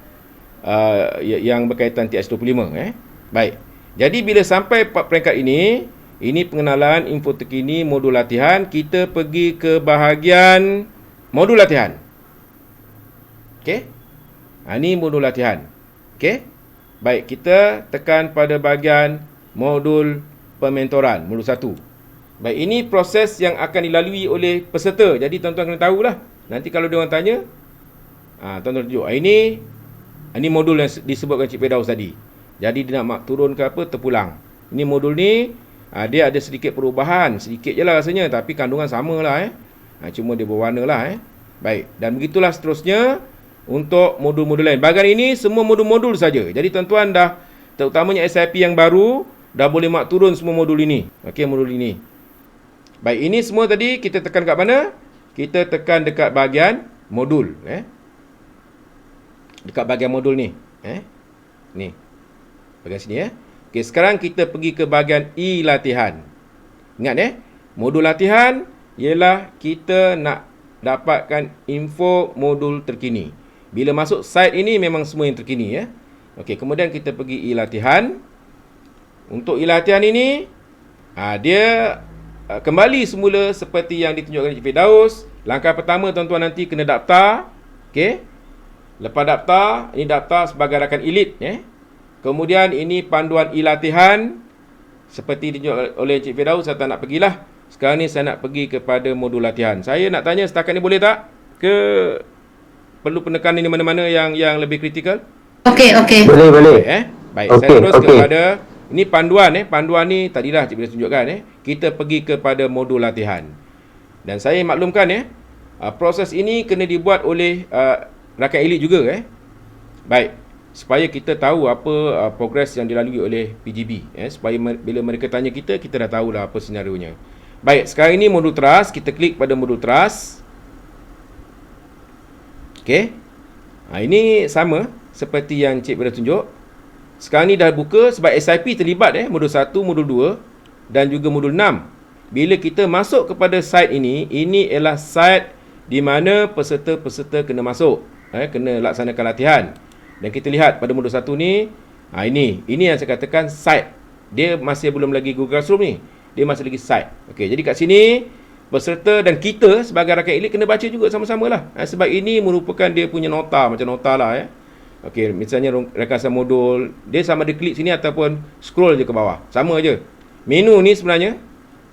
yang berkaitan TS25 Baik. Jadi bila sampai peringkat ini pengenalan info terkini modul latihan. Kita pergi ke bahagian modul latihan. Okey. Ini modul latihan. Okey. Baik, kita tekan pada bahagian modul pementoran, modul 1. Baik, ini proses yang akan dilalui oleh peserta. Jadi tuan-tuan kena tahulah. Nanti kalau dia orang tanya, tuan-tuan tunjuk. Ini modul yang disebutkan Cik Firdaus tadi. Jadi dia nak turun ke apa, terpulang. Ini modul ni dia ada sedikit perubahan, sedikit je lah rasanya, tapi kandungan sama lah cuma dia berwarna lah Baik, dan begitulah seterusnya untuk modul-modul lain. Bahagian ini semua modul-modul saja. Jadi tuan-tuan dah, terutamanya SIP yang baru, dah boleh mak turun semua modul ini. Okey, modul ini. Baik, ini semua tadi kita tekan kat mana? Kita tekan dekat bahagian modul dekat bahagian modul ni ni bahagian sini Okey, sekarang kita pergi ke bahagian latihan. Ingat modul latihan ialah kita nak dapatkan info modul terkini. Bila masuk site ini memang semua yang terkini Okey, kemudian kita pergi latihan. Untuk latihan ini Dia kembali semula seperti yang ditunjukkan Encik Firdaus. Langkah pertama tuan-tuan nanti kena daftar. Okey. Lepas daftar, ini daftar sebagai rakan elit. Kemudian ini panduan e-latihan. Seperti ditunjukkan oleh Encik Firdaus, saya tak nak pergilah. Sekarang ni saya nak pergi kepada modul latihan. Saya nak tanya setakat ni boleh tak? Ke perlu penekanan di mana-mana yang lebih kritikal? Okey. Boleh. Baik, saya terus kepada ini panduan. Panduan ni tadilah Encik Firdaus tunjukkan. Kita pergi kepada modul latihan. Dan saya maklumkan proses ini kena dibuat oleh rakan elit juga. Baik, supaya kita tahu apa progres yang dilalui oleh PGB. Supaya bila mereka tanya kita dah tahulah apa senarionya. Baik, sekarang ini modul trust. Kita klik pada modul trust. Okey. Ini sama seperti yang Cik Firdaus tunjuk. Sekarang ni dah buka sebab SIP terlibat modul 1, modul 2 dan juga modul 6. Bila kita masuk kepada site ini ialah site di mana peserta-peserta kena masuk, kena laksanakan latihan. Dan kita lihat pada modul 1 ni, ini yang saya katakan site. Dia masih belum lagi Google Classroom ni. Dia masih lagi site. Okey, jadi kat sini peserta dan kita sebagai rakan elit kena baca juga sama-sama lah. Sebab ini merupakan dia punya nota, macam nota lah. Okey, misalnya rekasan modul, dia sama ada klik sini ataupun scroll je ke bawah. Sama je. Menu ni sebenarnya,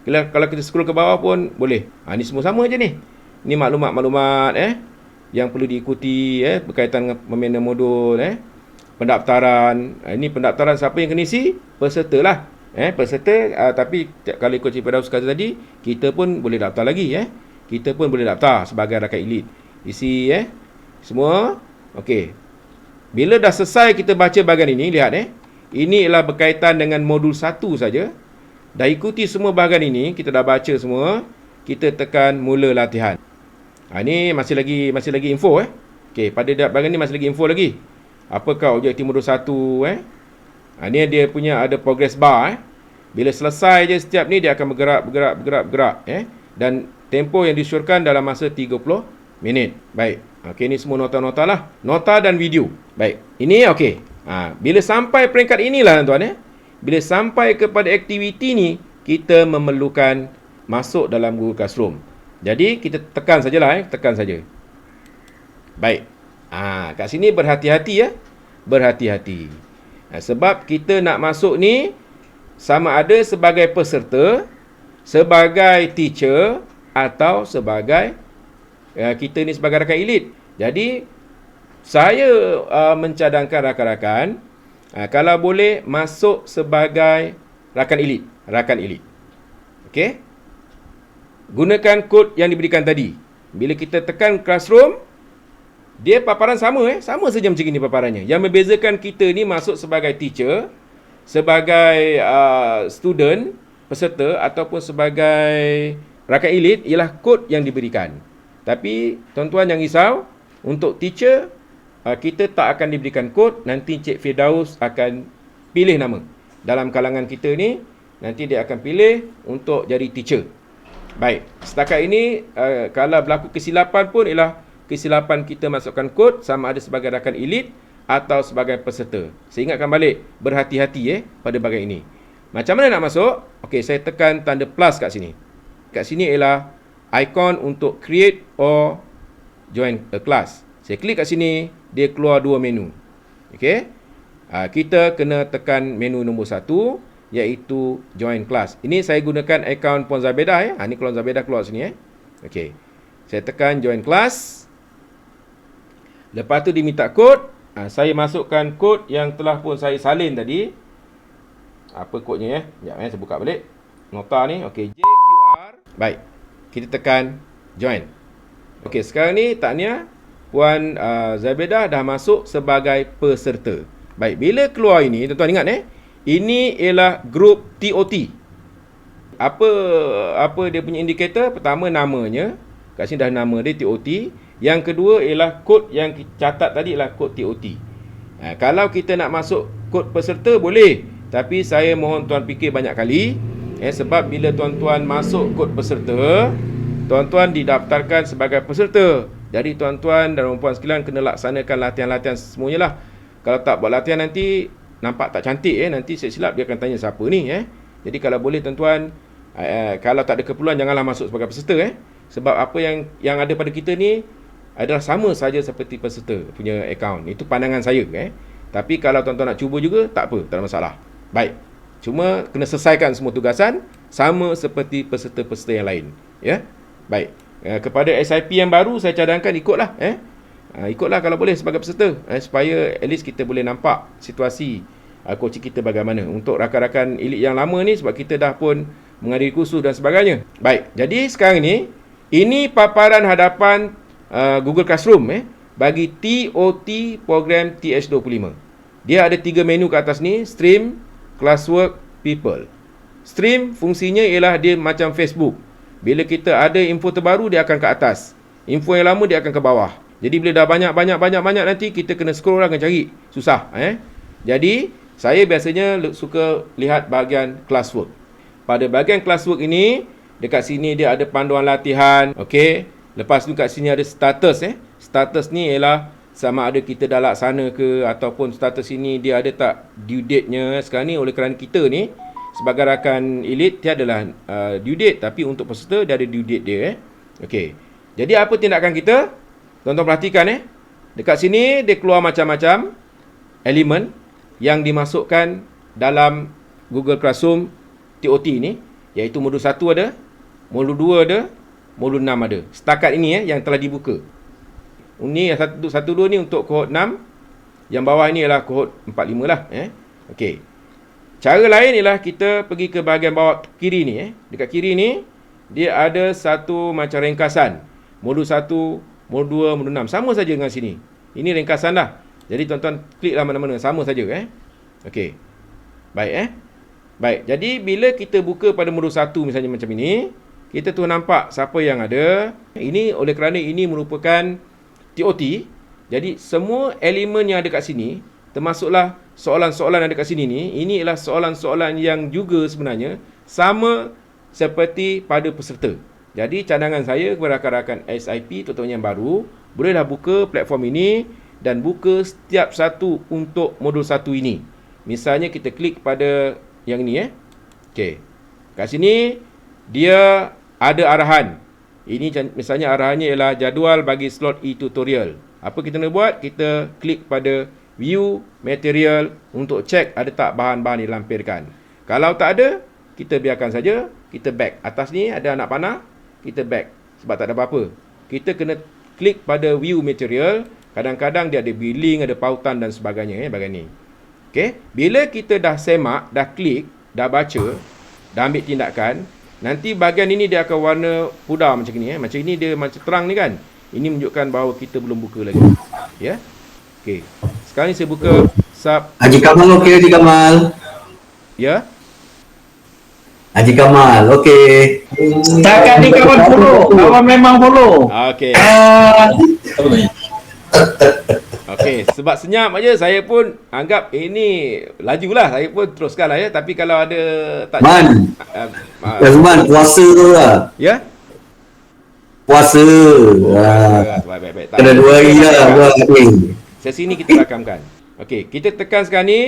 kalau kita scroll ke bawah pun boleh. Ni semua sama je ni. Ni maklumat-maklumat yang perlu diikuti berkaitan dengan pembinaan modul, pendaftaran. Ini pendaftaran siapa yang kena isi? Peserta lah. Peserta, tapi kalau ikut Cik Firdaus kata tadi, kita pun boleh daftar lagi. Kita pun boleh daftar sebagai rakan elit. Isi semua. Okey. Bila dah selesai kita baca bahagian ini, lihat ini ialah berkaitan dengan modul 1 saja. Dah ikuti semua bahagian ini, kita dah baca semua, kita tekan mula latihan. Ini masih lagi info Okey, pada bahagian ni masih lagi info lagi. Apakah objektif modul 1 Ini dia punya ada progress bar Bila selesai je setiap ni dia akan bergerak dan tempoh yang disyorkan dalam masa 30 minit. Baik. Okey, ni semua nota-nota lah. Nota dan video. Baik. Ini okey. Bila sampai peringkat inilah tuan-tuan bila sampai kepada aktiviti ni, kita memerlukan masuk dalam Google Classroom. Jadi kita tekan sajalah tekan saja. Baik. Kat sini berhati-hati Berhati-hati. Sebab kita nak masuk ni sama ada sebagai peserta, sebagai teacher atau sebagai kita ni sebagai rakan elit. Jadi saya mencadangkan rakan-rakan kalau boleh masuk sebagai rakan elit. Okey? Gunakan kod yang diberikan tadi. Bila kita tekan classroom, dia paparan sama sama saja macam ini paparannya. Yang membezakan kita ni masuk sebagai teacher, sebagai student, peserta ataupun sebagai rakan elit ialah kod yang diberikan. Tapi tuan-tuan jangan risau, untuk teacher kita tak akan diberikan kod, nanti Cik Firdaus akan pilih nama. Dalam kalangan kita ni nanti dia akan pilih untuk jadi teacher. Baik, setakat ini kalau berlaku kesilapan pun ialah kesilapan kita masukkan kod sama ada sebagai rakan elit atau sebagai peserta. Saya ingatkan balik, berhati-hati pada bahagian ini. Macam mana nak masuk? Okey, saya tekan tanda plus kat sini. Kat sini ialah ikon untuk create or join a class. Saya klik kat sini, dia keluar dua menu. Okey. Kita kena tekan menu nombor 1 iaitu join class. Ini saya gunakan akaun Puan Zabedah Ini Puan Zabedah keluar sini Okey. Saya tekan join class. Lepas tu diminta kod. Saya masukkan kod yang telah pun saya salin tadi. Apa kodnya Sekejap saya buka balik. Nota ni. Okey, JQR. Baik. Kita tekan join. Okey, sekarang ni tahniah Puan Zabedah dah masuk sebagai peserta. Baik, bila keluar ini, tuan-tuan ingat ini ialah grup TOT. Apa dia punya indikator? Pertama namanya. Kat sini dah nama dia TOT. Yang kedua ialah kod yang catat tadi ialah kod TOT. Kalau kita nak masuk kod peserta boleh. Tapi saya mohon tuan fikir banyak kali. Sebab bila tuan-tuan masuk kod peserta, tuan-tuan didaftarkan sebagai peserta. Jadi tuan-tuan dan puan sekalian kena laksanakan latihan-latihan semuanya lah. Kalau tak buat latihan nanti nampak tak cantik nanti silap dia akan tanya siapa ni Jadi kalau boleh tuan-tuan, kalau tak ada keperluan janganlah masuk sebagai peserta sebab apa yang ada pada kita ni adalah sama saja seperti peserta punya akaun. Itu pandangan saya Tapi kalau tuan-tuan nak cuba juga tak apa, tak ada masalah. Baik. Cuma kena selesaikan semua tugasan sama seperti peserta-peserta yang lain, ya. Baik. Kepada SIP yang baru saya cadangkan ikutlah ikutlah kalau boleh sebagai peserta supaya at least kita boleh nampak situasi coaching kita bagaimana. Untuk rakan-rakan elit yang lama ni sebab kita dah pun menghadiri kursus dan sebagainya. Baik. Jadi sekarang ni ini paparan hadapan Google Classroom bagi TOT program TH25. Dia ada 3 menu ke atas ni, Stream, Classwork, People. Stream fungsinya ialah dia macam Facebook. Bila kita ada info terbaru dia akan ke atas. Info yang lama dia akan ke bawah. Jadi bila dah banyak nanti kita kena scroll lah, kena cari. Susah Jadi saya biasanya suka lihat bahagian Classwork. Pada bahagian Classwork ini, dekat sini dia ada panduan latihan, okey. Lepas tu kat sini ada status Status ni ialah sama ada kita dah laksana ke, ataupun status ini dia ada tak due date-nya. Sekarang ni oleh kerana kita ni sebagai rakan elit dia adalah due date, tapi untuk peserta dia ada due date dia Okey. Jadi apa tindakan kita? Tuan-tuan perhatikan dekat sini dia keluar macam-macam elemen yang dimasukkan dalam Google Classroom TOT ni, iaitu modul 1 ada, modul 2 ada, modul 6 ada. Setakat ini yang telah dibuka. Ini yang 1, 2 ni untuk kohort 6. Yang bawah ini ialah kohort 4, 5 lah. Okey. Cara lain ialah kita pergi ke bahagian bawah kiri ni. Dekat kiri ni, dia ada satu macam ringkasan. Modul 1, modul 2, modul 6. Sama saja dengan sini. Ini ringkasan dah. Jadi tuan-tuan kliklah mana-mana. Sama saja. Okey. Baik Baik. Jadi bila kita buka pada modul 1 misalnya macam ini, kita tu nampak siapa yang ada. Ini oleh kerana ini merupakan TOT. Jadi semua elemen yang ada kat sini, termasuklah soalan-soalan yang ada kat sini ni, ini ialah soalan-soalan yang juga sebenarnya sama seperti pada peserta. Jadi cadangan saya kepada rakan-rakan SIP, tuan-tuan yang baru, bolehlah buka platform ini dan buka setiap satu untuk modul 1 ini. Misalnya kita klik pada yang ini Okey. Kat sini dia ada arahan. Ini misalnya arahannya ialah jadual bagi slot e-tutorial. Apa kita nak buat? Kita klik pada view material untuk cek ada tak bahan-bahan dilampirkan. Kalau tak ada, kita biarkan saja, kita back. Atas ni ada anak panah, kita back sebab tak ada apa-apa. Kita kena klik pada view material. Kadang-kadang dia ada billing, ada pautan dan sebagainya bahagian ni. Okey, bila kita dah semak, dah klik, dah baca, dah ambil tindakan, nanti bahagian ini dia akan warna pudar macam ni macam ini dia macam terang ni kan. Ini menunjukkan bahawa kita belum buka lagi. Ya. Okey. Sekarang ni saya buka sub Haji Kamal okey, Haji Kamal. Ya. Haji Kamal okey. Setakat ni kawan follow. Kawan memang follow. Okey. Okey, sebab senyap aja saya pun anggap ini lajulah, saya pun teruskanlah tapi kalau ada tak Man. Man puasa tu lah. Ya? Puasa. Baik. Kena 2 hari lah buat ni. Sesi ni kita rakamkan. Okey, kita tekan sekarang ni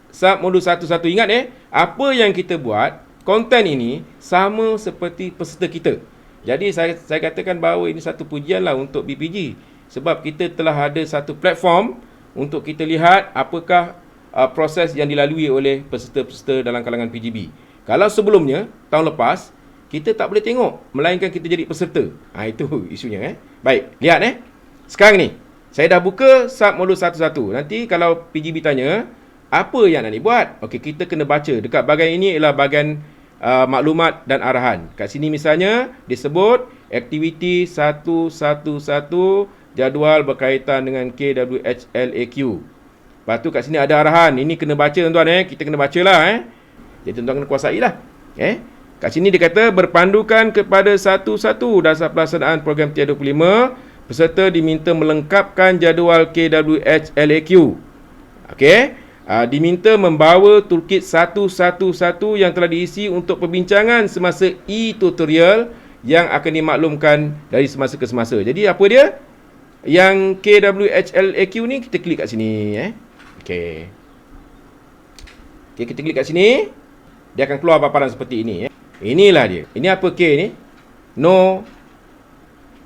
sub modul 1 ingat apa yang kita buat, konten ini sama seperti peserta kita. Jadi saya katakan bahawa ini satu pujianlah untuk BPG. Sebab kita telah ada satu platform untuk kita lihat apakah proses yang dilalui oleh peserta-peserta dalam kalangan PGB. Kalau sebelumnya, tahun lepas, kita tak boleh tengok, melainkan kita jadi peserta. Itu isunya. Baik, lihat sekarang ni, saya dah buka sub modul 1. Nanti kalau PGB tanya, apa yang nak dibuat? Okey, kita kena baca. Dekat bahagian ini ialah bahagian maklumat dan arahan. Kat sini misalnya, disebut aktiviti 111, jadual berkaitan dengan KWHLAQ. Lepas tu kat sini ada arahan. Ini kena baca tuan-tuan Kita kena bacalah Jadi tuan-tuan kena kuasailah. Kat sini dia kata berpandukan kepada 1.1 dasar pelaksanaan program TH25, peserta diminta melengkapkan jadual KWHLAQ. Okey. Diminta membawa toolkit 111 yang telah diisi untuk perbincangan semasa e-tutorial yang akan dimaklumkan dari semasa ke semasa. Jadi apa dia? Yang KWHLAQ ni kita klik kat sini Okey, kita klik kat sini. dia akan keluar paparan seperti ini. Inilah dia. Ini apa K ni? No.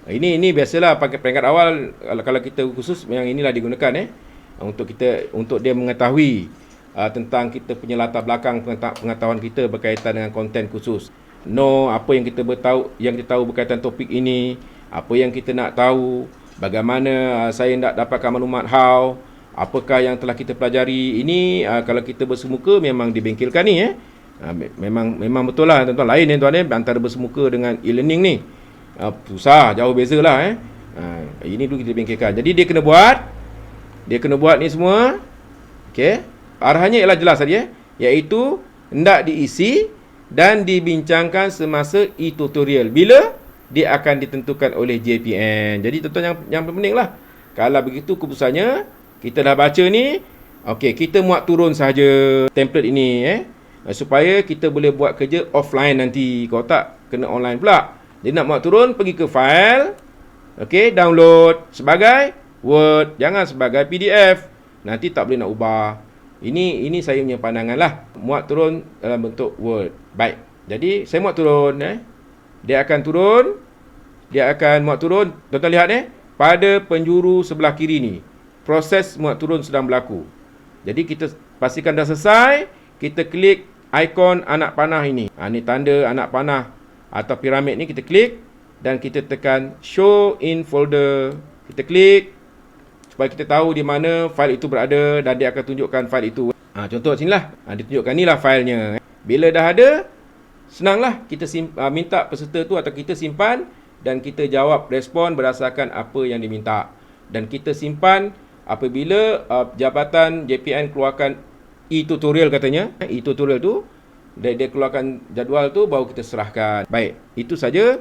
Ini biasalah pakai peringkat awal kalau kita khusus yang inilah digunakan untuk dia mengetahui tentang kita punya latar belakang pengetahuan kita berkaitan dengan konten khusus. No, apa yang kita tahu berkaitan topik ini, apa yang kita nak tahu, bagaimana saya nak dapatkan maklumat how, apakah yang telah kita pelajari. Ini kalau kita bersemuka memang dibengkelkan ni memang betul lah tuan-tuan. Lain tuan antara bersemuka dengan e-learning ni. Susah, jauh bezalah ini dulu kita bengkelkan. Jadi dia kena buat ni semua. Okey. Arahannya ialah jelas tadi iaitu hendak diisi dan dibincangkan semasa e-tutorial bila dia akan ditentukan oleh JPN. Jadi tuan-tuan yang penting lah. Kalau begitu keputusannya, kita dah baca ni, okey, kita muat turun saja template ini supaya kita boleh buat kerja offline nanti. Kalau tak, kena online pula. Dia nak muat turun, pergi ke file, okey, download sebagai Word, jangan sebagai PDF. Nanti tak boleh nak ubah. Ini saya punya pandangan lah. Muat turun dalam bentuk Word. Baik. Jadi saya muat turun Dia akan muat turun. Tuan-tuan lihat pada penjuru sebelah kiri ni. Proses muat turun sedang berlaku. Jadi kita pastikan dah selesai, kita klik ikon anak panah ini. Ni tanda anak panah atau piramid ni, kita klik dan kita tekan show in folder. Kita klik supaya kita tahu di mana fail itu berada dan dia akan tunjukkan fail itu. Contoh sinilah. Dia tunjukkan inilah failnya. Bila dah ada, senanglah kita minta peserta tu atau kita simpan dan kita jawab respon berdasarkan apa yang diminta. Dan kita simpan apabila Jabatan JPN keluarkan e-tutorial katanya. E-tutorial tu dia keluarkan jadual tu, baru kita serahkan. Baik, itu saja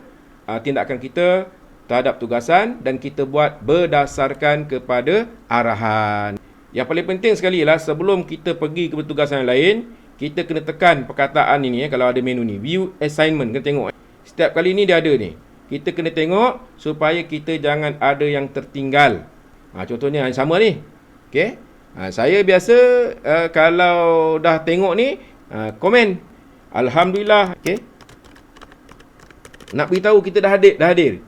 tindakan kita terhadap tugasan dan kita buat berdasarkan kepada arahan. Yang paling penting sekali ialah sebelum kita pergi ke tugasan yang lain, kita kena tekan perkataan ini kalau ada menu ni. View assignment, kena tengok. Setiap kali ni dia ada ni. Kita kena tengok supaya kita jangan ada yang tertinggal. Contohnya yang sama ni. Okey. Saya biasa kalau dah tengok ni, komen alhamdulillah. Okey. Nak beritahu kita dah hadir.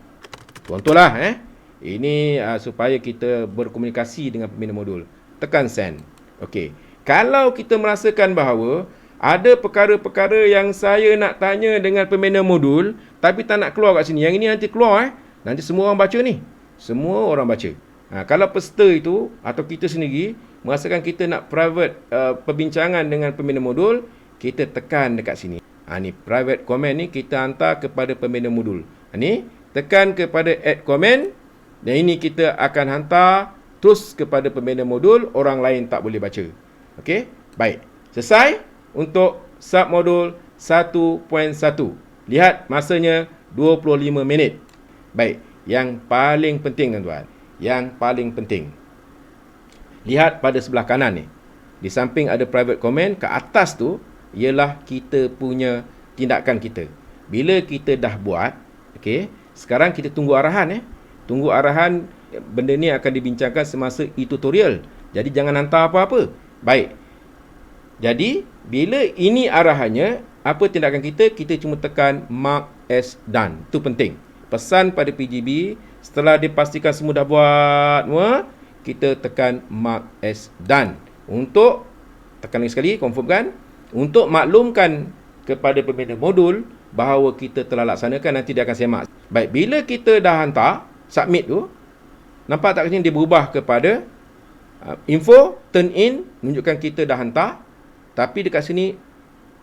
Contohlah ini supaya kita berkomunikasi dengan pembina modul. Tekan send. Okey. Kalau kita merasakan bahawa ada perkara-perkara yang saya nak tanya dengan pembina modul tapi tak nak keluar kat sini. Yang ini nanti keluar nanti semua orang baca ni. Semua orang baca. Kalau peserta itu atau kita sendiri merasakan kita nak private perbincangan dengan pembina modul, kita tekan dekat sini. Ni private comment ni kita hantar kepada pembina modul. Ni tekan kepada add comment dan ini kita akan hantar terus kepada pembina modul, orang lain tak boleh baca. Okey, baik. Selesai untuk submodul 1.1. Lihat masanya 25 minit. Baik, yang paling penting tuan-tuan. Yang paling penting. Lihat pada sebelah kanan ni. Di samping ada private comment, ke atas tu ialah kita punya tindakan kita. Bila kita dah buat, okey, sekarang kita tunggu arahan Tunggu arahan, benda ni akan dibincangkan semasa e-tutorial. Jadi jangan hantar apa-apa. Baik. Jadi, bila ini arahannya, apa tindakan kita? Kita cuma tekan mark as done. Itu penting. Pesan pada PGB, setelah dipastikan semua dah buat semua, kita tekan mark as done. Untuk, tekan lagi sekali, confirmkan. Untuk maklumkan kepada pembina modul bahawa kita telah laksanakan, nanti dia akan semak. Baik, bila kita dah hantar, submit tu, nampak tak sini dia berubah kepada info, turn in, menunjukkan kita dah hantar. Tapi dekat sini,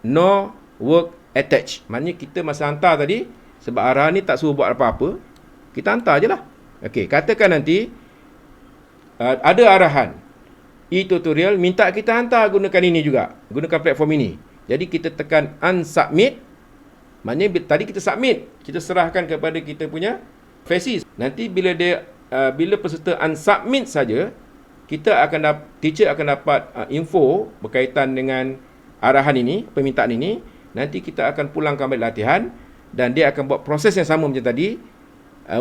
no work attached. Maknanya kita masa hantar tadi, sebab arahan ni tak suruh buat apa-apa, kita hantar je lah. Okey, katakan nanti, ada arahan, e-tutorial, minta kita hantar gunakan ini juga, gunakan platform ini. Jadi kita tekan unsubmit, maknanya tadi kita submit, kita serahkan kepada kita punya faces. Nanti bila peserta unsubmit saja, teacher akan dapat info berkaitan dengan arahan ini, permintaan ini. Nanti kita akan pulang kembali latihan dan dia akan buat proses yang sama macam tadi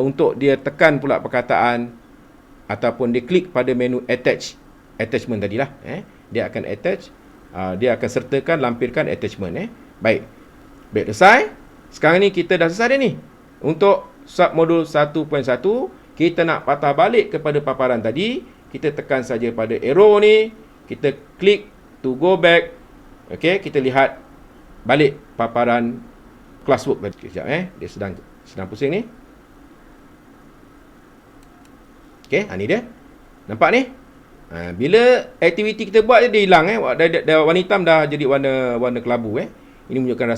untuk dia tekan pula perkataan ataupun dia klik pada menu attachment tadilah. Dia akan attach dia akan sertakan lampirkan attachment. Baik. Baik, selesai. Sekarang ni kita dah selesai dah ni. Untuk submodul 1.1, kita nak patah balik kepada paparan tadi, kita tekan saja pada arrow ni, kita klik to go back. Okey, kita lihat balik paparan classwork tadi. Sekejap dia sedang pusing ni. Okey, ni dia. Nampak ni? Bila aktiviti kita buat dia hilang warna hitam dah jadi warna kelabu Ini menunjukkan dah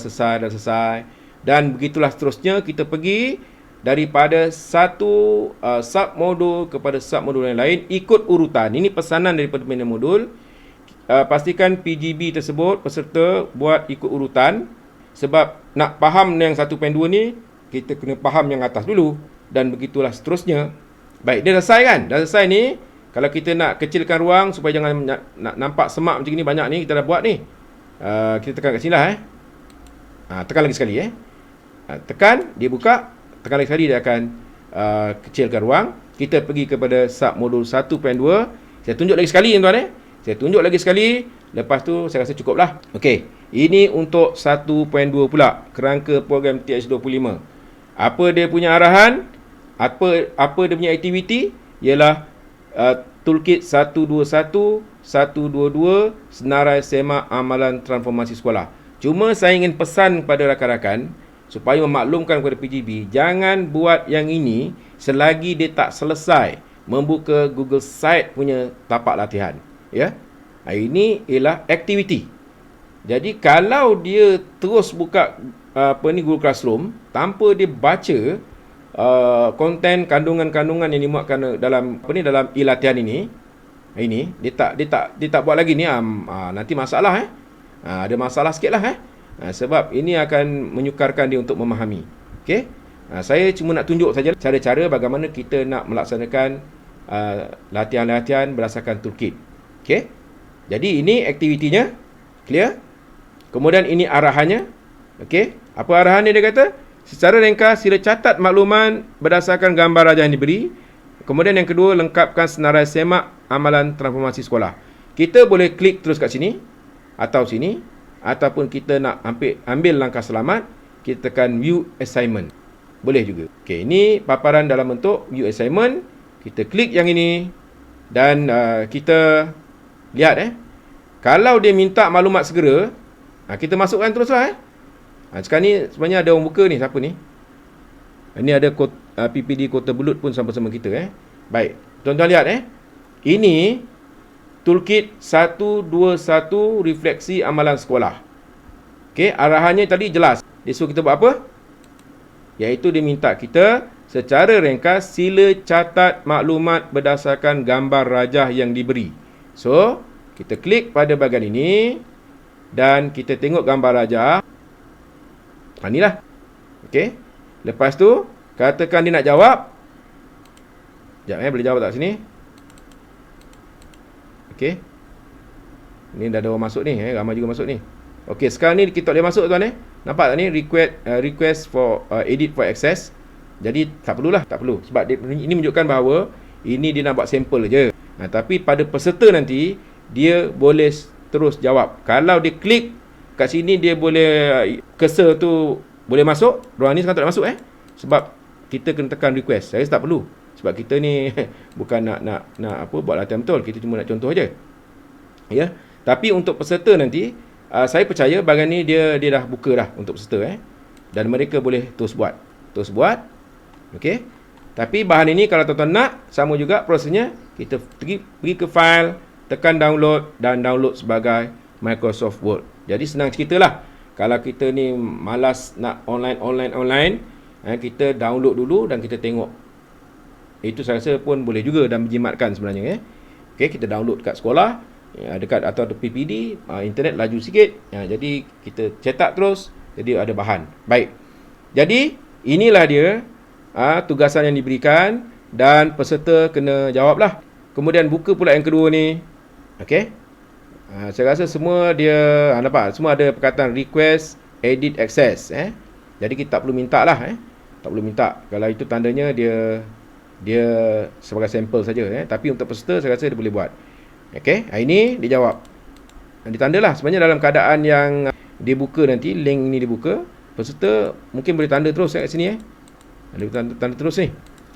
selesai. Dan begitulah seterusnya kita pergi daripada satu submodul kepada submodul yang lain ikut urutan. Ini pesanan daripada pembina modul. Pastikan PGB tersebut peserta buat ikut urutan, sebab nak faham yang 1.2 ni kita kena faham yang atas dulu, dan begitulah seterusnya. Baik, dia selesai kan? Dah selesai ni. Kalau kita nak kecilkan ruang supaya jangan nak nampak semak macam ni banyak ni, kita dah buat ni. Kita tekan kat sini lah tekan lagi sekali tekan, dia buka. Tekan lagi sekali, dia akan kecilkan ruang. Kita pergi kepada submodul 1.2. Saya tunjuk lagi sekali tuan-tuan Saya tunjuk lagi sekali. Lepas tu saya rasa cukup lah. Okey, ini untuk 1.2 pula, kerangka program TH25. Apa dia punya arahan? Apa dia punya aktiviti? Ialah toolkit 121, 122, senarai semak amalan transformasi sekolah. Cuma saya ingin pesan kepada rakan-rakan supaya memaklumkan kepada PGB, jangan buat yang ini selagi dia tak selesai membuka Google Site punya tapak latihan. Ini ialah aktiviti. Jadi kalau dia terus buka Google Classroom tanpa dia baca konten kandungan-kandungan yang dimuatkan dalam dalam e-latihan ini dia tak buat lagi ni, nanti masalah ada masalah sikitlah sebab ini akan menyukarkan dia untuk memahami. Okey, saya cuma nak tunjuk saja cara-cara bagaimana kita nak melaksanakan latihan-latihan berdasarkan toolkit. Okey, jadi ini aktivitinya clear. Kemudian ini arahannya. Okey, apa arahannya? Dia kata secara ringkas sila catat makluman berdasarkan gambar rajah yang diberi. Kemudian yang kedua, lengkapkan senarai semak amalan transformasi sekolah. Kita boleh klik terus kat sini atau sini, ataupun kita nak ambil langkah selamat, kita tekan view assignment. Boleh juga. Okey, ini paparan dalam bentuk view assignment. Kita klik yang ini dan kita lihat kalau dia minta maklumat segera, kita masukkan teruslah sekarang ni sebenarnya ada orang buka ni, siapa ni? Ini ada PPD Kota Belud pun sama-sama kita Baik, tuan-tuan lihat ini toolkit 121 refleksi amalan sekolah. Okey, arahannya tadi jelas. Dia suruh kita buat apa? Iaitu dia minta kita secara ringkas sila catat maklumat berdasarkan gambar rajah yang diberi. So, kita klik pada bahagian ini dan kita tengok gambar rajah. Inilah. Okey. Lepas tu, katakan dia nak jawab. Sekejap boleh jawab tak sini? Okey. Ni dah ada orang masuk ni, ramai juga masuk ni. Okey, sekarang ni kita boleh masuk tuan Nampak tak ni request for edit for access. Jadi tak perlulah, tak perlu sebab ini menunjukkan bahawa ini dia nak buat sampel je. Tapi pada peserta nanti dia boleh terus jawab. Kalau dia klik kat sini, dia boleh cursor tu boleh masuk. Ruang ni sekarang tak boleh masuk sebab kita kena tekan request. Saya rasa tak perlu sebab kita ni bukan nak buat latihan betul. Kita cuma nak contoh aje. Ya. Tapi untuk peserta nanti saya percaya bahagian ni dia dah buka dah untuk peserta dan mereka boleh terus buat. Okey. Tapi bahan ini kalau tuan-tuan nak, sama juga prosesnya, kita pergi ke file, tekan download dan download sebagai Microsoft Word. Jadi senang ceritalah. Kalau kita ni malas nak online, kita download dulu dan kita tengok. Itu saya rasa pun boleh juga dan menjimatkan sebenarnya. Okey, kita download kat sekolah, dekat atau PPD, internet laju sikit. Jadi kita cetak terus, jadi ada bahan. Baik. Jadi inilah dia tugasan yang diberikan dan peserta kena jawablah. Kemudian buka pula yang kedua ni. Okey. Saya rasa semua dia nampak, semua ada perkataan request, edit, access Jadi kita tak perlu minta lah Tak perlu minta. Kalau itu tandanya dia sebagai sampel saja Tapi untuk peserta saya rasa dia boleh buat. Okey, ini dia jawab. ditandalah. Sebenarnya dalam keadaan yang dibuka nanti, link ni dibuka, peserta mungkin boleh tanda terus kat sini Ada tanda terus ni.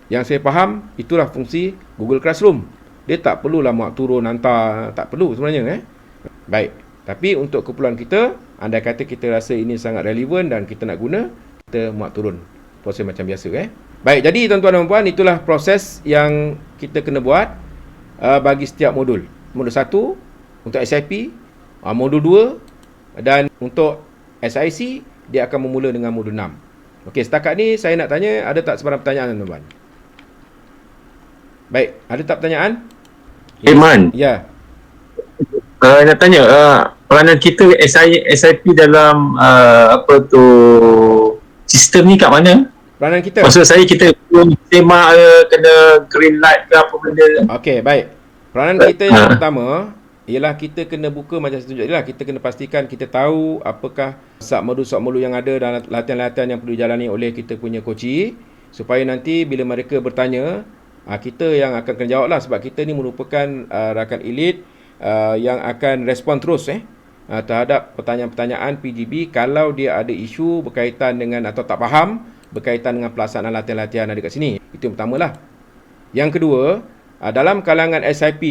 Yang saya faham, itulah fungsi Google Classroom. Dia tak perlulah muat turun hantar, tak perlu sebenarnya Baik. Tapi untuk keperluan kita, andai kata kita rasa ini sangat relevan dan kita nak guna, kita muat turun. Proses macam biasa Baik, jadi tuan-tuan dan puan, itulah proses yang kita kena buat bagi setiap modul. Modul 1 untuk SIP, modul 2, dan untuk SIC dia akan memula dengan modul 6. Okey, setakat ni saya nak tanya, ada tak sebarang pertanyaan tuan-tuan? Baik, ada tak pertanyaan? Man. Ya. Nak tanya, peranan kita SIP dalam sistem ni kat mana? Peranan kita? Maksud saya kita semak kena green light ke apa benda. Okey, baik. Peranan kita yang pertama ialah kita kena buka macam saya tunjuk lah. Kita kena pastikan kita tahu apakah submodul yang ada dan latihan-latihan yang perlu dijalani oleh kita punya coachee, supaya nanti bila mereka bertanya, kita yang akan kena jawab lah, sebab kita ni merupakan rakan elit yang akan respon terus terhadap pertanyaan-pertanyaan PGB kalau dia ada isu berkaitan dengan atau tak faham berkaitan dengan pelaksanaan latihan-latihan ada kat sini. Itu yang pertama lah. Yang kedua, dalam kalangan SIP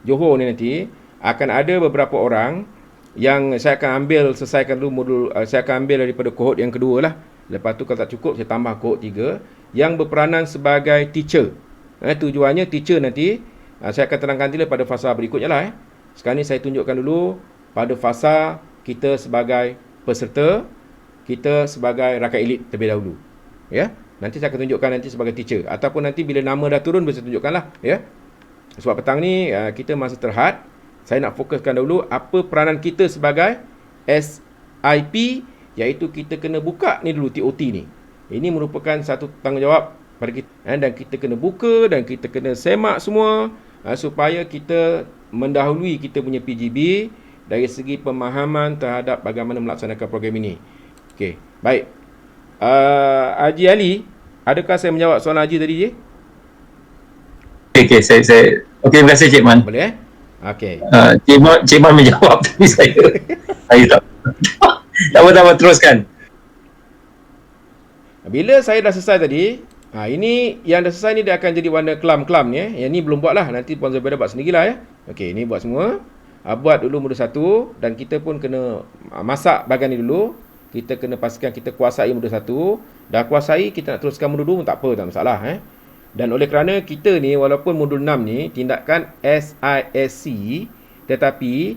Johor ni nanti akan ada beberapa orang yang saya akan selesaikan dulu modul, saya akan ambil daripada kohort yang kedua lah. Lepas tu kalau tak cukup, saya tambah kohort 3 yang berperanan sebagai teacher. Tujuannya teacher nanti, saya akan terangkan nanti pada fasa berikutnya lah. Sekarang ni saya tunjukkan dulu pada fasa kita sebagai peserta, kita sebagai rakan elit terlebih dahulu. Nanti saya akan tunjukkan nanti sebagai teacher. Ataupun nanti bila nama dah turun, bisa tunjukkan lah. Sebab petang ni kita masa terhad. Saya nak fokuskan dahulu apa peranan kita sebagai SIP, iaitu kita kena buka ni dulu TOT ni. Ini merupakan satu tanggungjawab pada kita, dan kita kena buka dan kita kena semak semua supaya kita mendahului kita punya PGB dari segi pemahaman terhadap bagaimana melaksanakan program ini. Okey, baik. Haji Ali, adakah saya menjawab soalan Haji tadi je? Okey, saya okey, terima kasih Cik Man. Boleh Okey. Cik Man menjawab tapi saya tak apa teruskan. Bila saya dah selesai tadi, ini yang dah selesai ni dia akan jadi warna kelam-kelam ni. Yang ni belum buat lah, nanti Puan Zubaida buat sendirilah Okey, ni buat semua. Buat dulu modul 1 dan kita pun kena masak bahagian ni dulu. Kita kena pastikan kita kuasai modul 1. Dah kuasai, kita nak teruskan modul 2 pun tak apa, tak masalah Dan oleh kerana kita ni walaupun modul 6 ni tindakan SISC, tetapi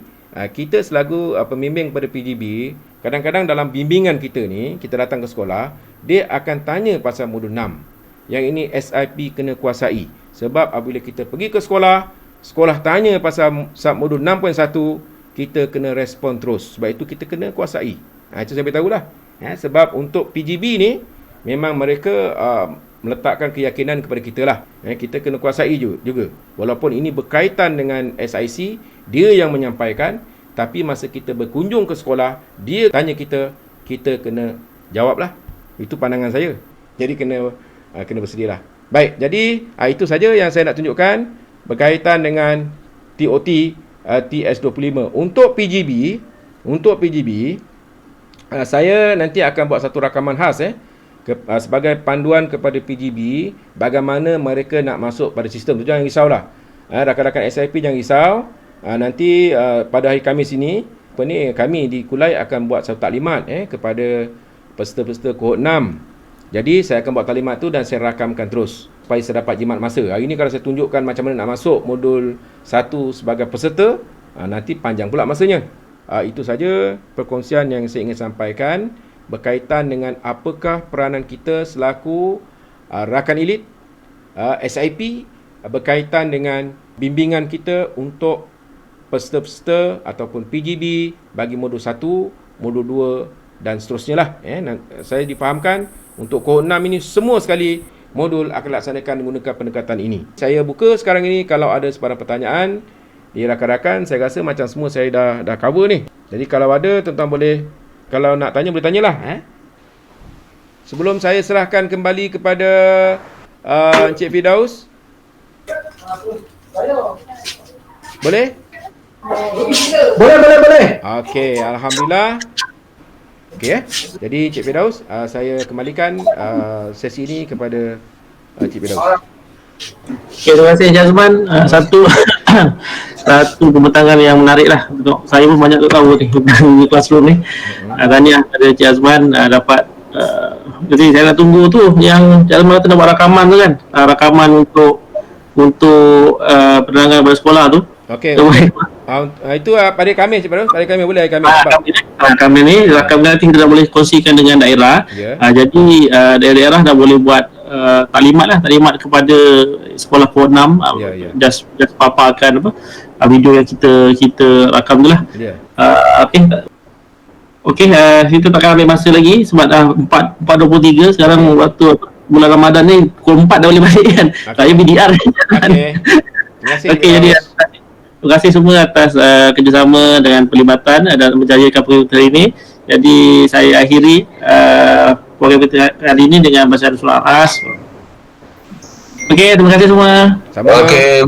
kita selaku pembimbing pada PGB, kadang-kadang dalam bimbingan kita ni, kita datang ke sekolah, dia akan tanya pasal modul 6. Yang ini SIP kena kuasai. Sebab apabila kita pergi ke sekolah, sekolah tanya pasal submodul 6.1, kita kena respon terus. Sebab itu kita kena kuasai. Itu saya beritahu lah. Sebab untuk PGB ni, memang mereka meletakkan keyakinan kepada kita lah. Kita kena kuasai juga. Walaupun ini berkaitan dengan SIC, dia yang menyampaikan, tapi masa kita berkunjung ke sekolah, dia tanya kita, kita kena jawab lah. Itu pandangan saya. Jadi kena bersedia lah. Baik, jadi itu saja yang saya nak tunjukkan berkaitan dengan TOT TS25. Untuk PGB, saya nanti akan buat satu rakaman khas sebagai panduan kepada PGB bagaimana mereka nak masuk pada sistem tu. Jangan risaulah. Rakan-rakan SIP jangan risau. Nanti pada hari Khamis ini kami di Kulai akan buat satu taklimat kepada peserta-peserta kohort 6. Jadi saya akan buat taklimat tu dan saya rakamkan terus supaya saya dapat jimat masa. Hari ini kalau saya tunjukkan macam mana nak masuk modul 1 sebagai peserta, nanti panjang pula masanya. Itu saja perkongsian yang saya ingin sampaikan berkaitan dengan apakah peranan kita selaku rakan elit SIP berkaitan dengan bimbingan kita untuk peserta-peserta ataupun PGB bagi modul 1, modul 2 dan seterusnya lah. Saya difahamkan untuk kohort 6 ini semua sekali modul akan laksanakan menggunakan pendekatan ini. Saya buka sekarang ini, kalau ada sebarang pertanyaan di rakan-rakan, saya rasa macam semua saya dah cover ni. Jadi kalau ada, tuan-tuan boleh, kalau nak tanya boleh tanyalah. Sebelum saya serahkan kembali kepada Encik Firdaus. Boleh? Boleh. Okey, alhamdulillah. Okey Jadi Cik Firdaus, saya kembalikan sesi ini kepada Cik Firdaus. Okay, terima kasih Encik Azman. Satu pembentangan yang menarik lah untuk saya pun banyak tahu ni di classroom ni. Tahniah kepada Encik Azman dapat jadi saya nak tunggu tu yang Encik Azman kata nak buat rakaman tu kan, rakaman untuk penerangan pada sekolah tu. Okey. Itu pada kami Cik Firdaus, pada kami boleh kami. Kami ni rakaman nanti kita dah boleh kongsikan dengan daerah. Jadi daerah-daerah dah boleh buat taklimat kepada sekolah Pukul 6 just paparkan video yang kita rakam tu lah. Okey, kita takkan ambil masa lagi sebab dah 4.23 sekarang waktu bulan Ramadan ni pukul 4 dah boleh balik kan. Saya BDR. Okey, jadi terima kasih semua atas kerjasama dengan perlibatan dan berjayakan program hari ini. Jadi saya akhiri program kita hari ini dengan bacaan surah Al-As. Okey, terima kasih semua. Sama. Okey,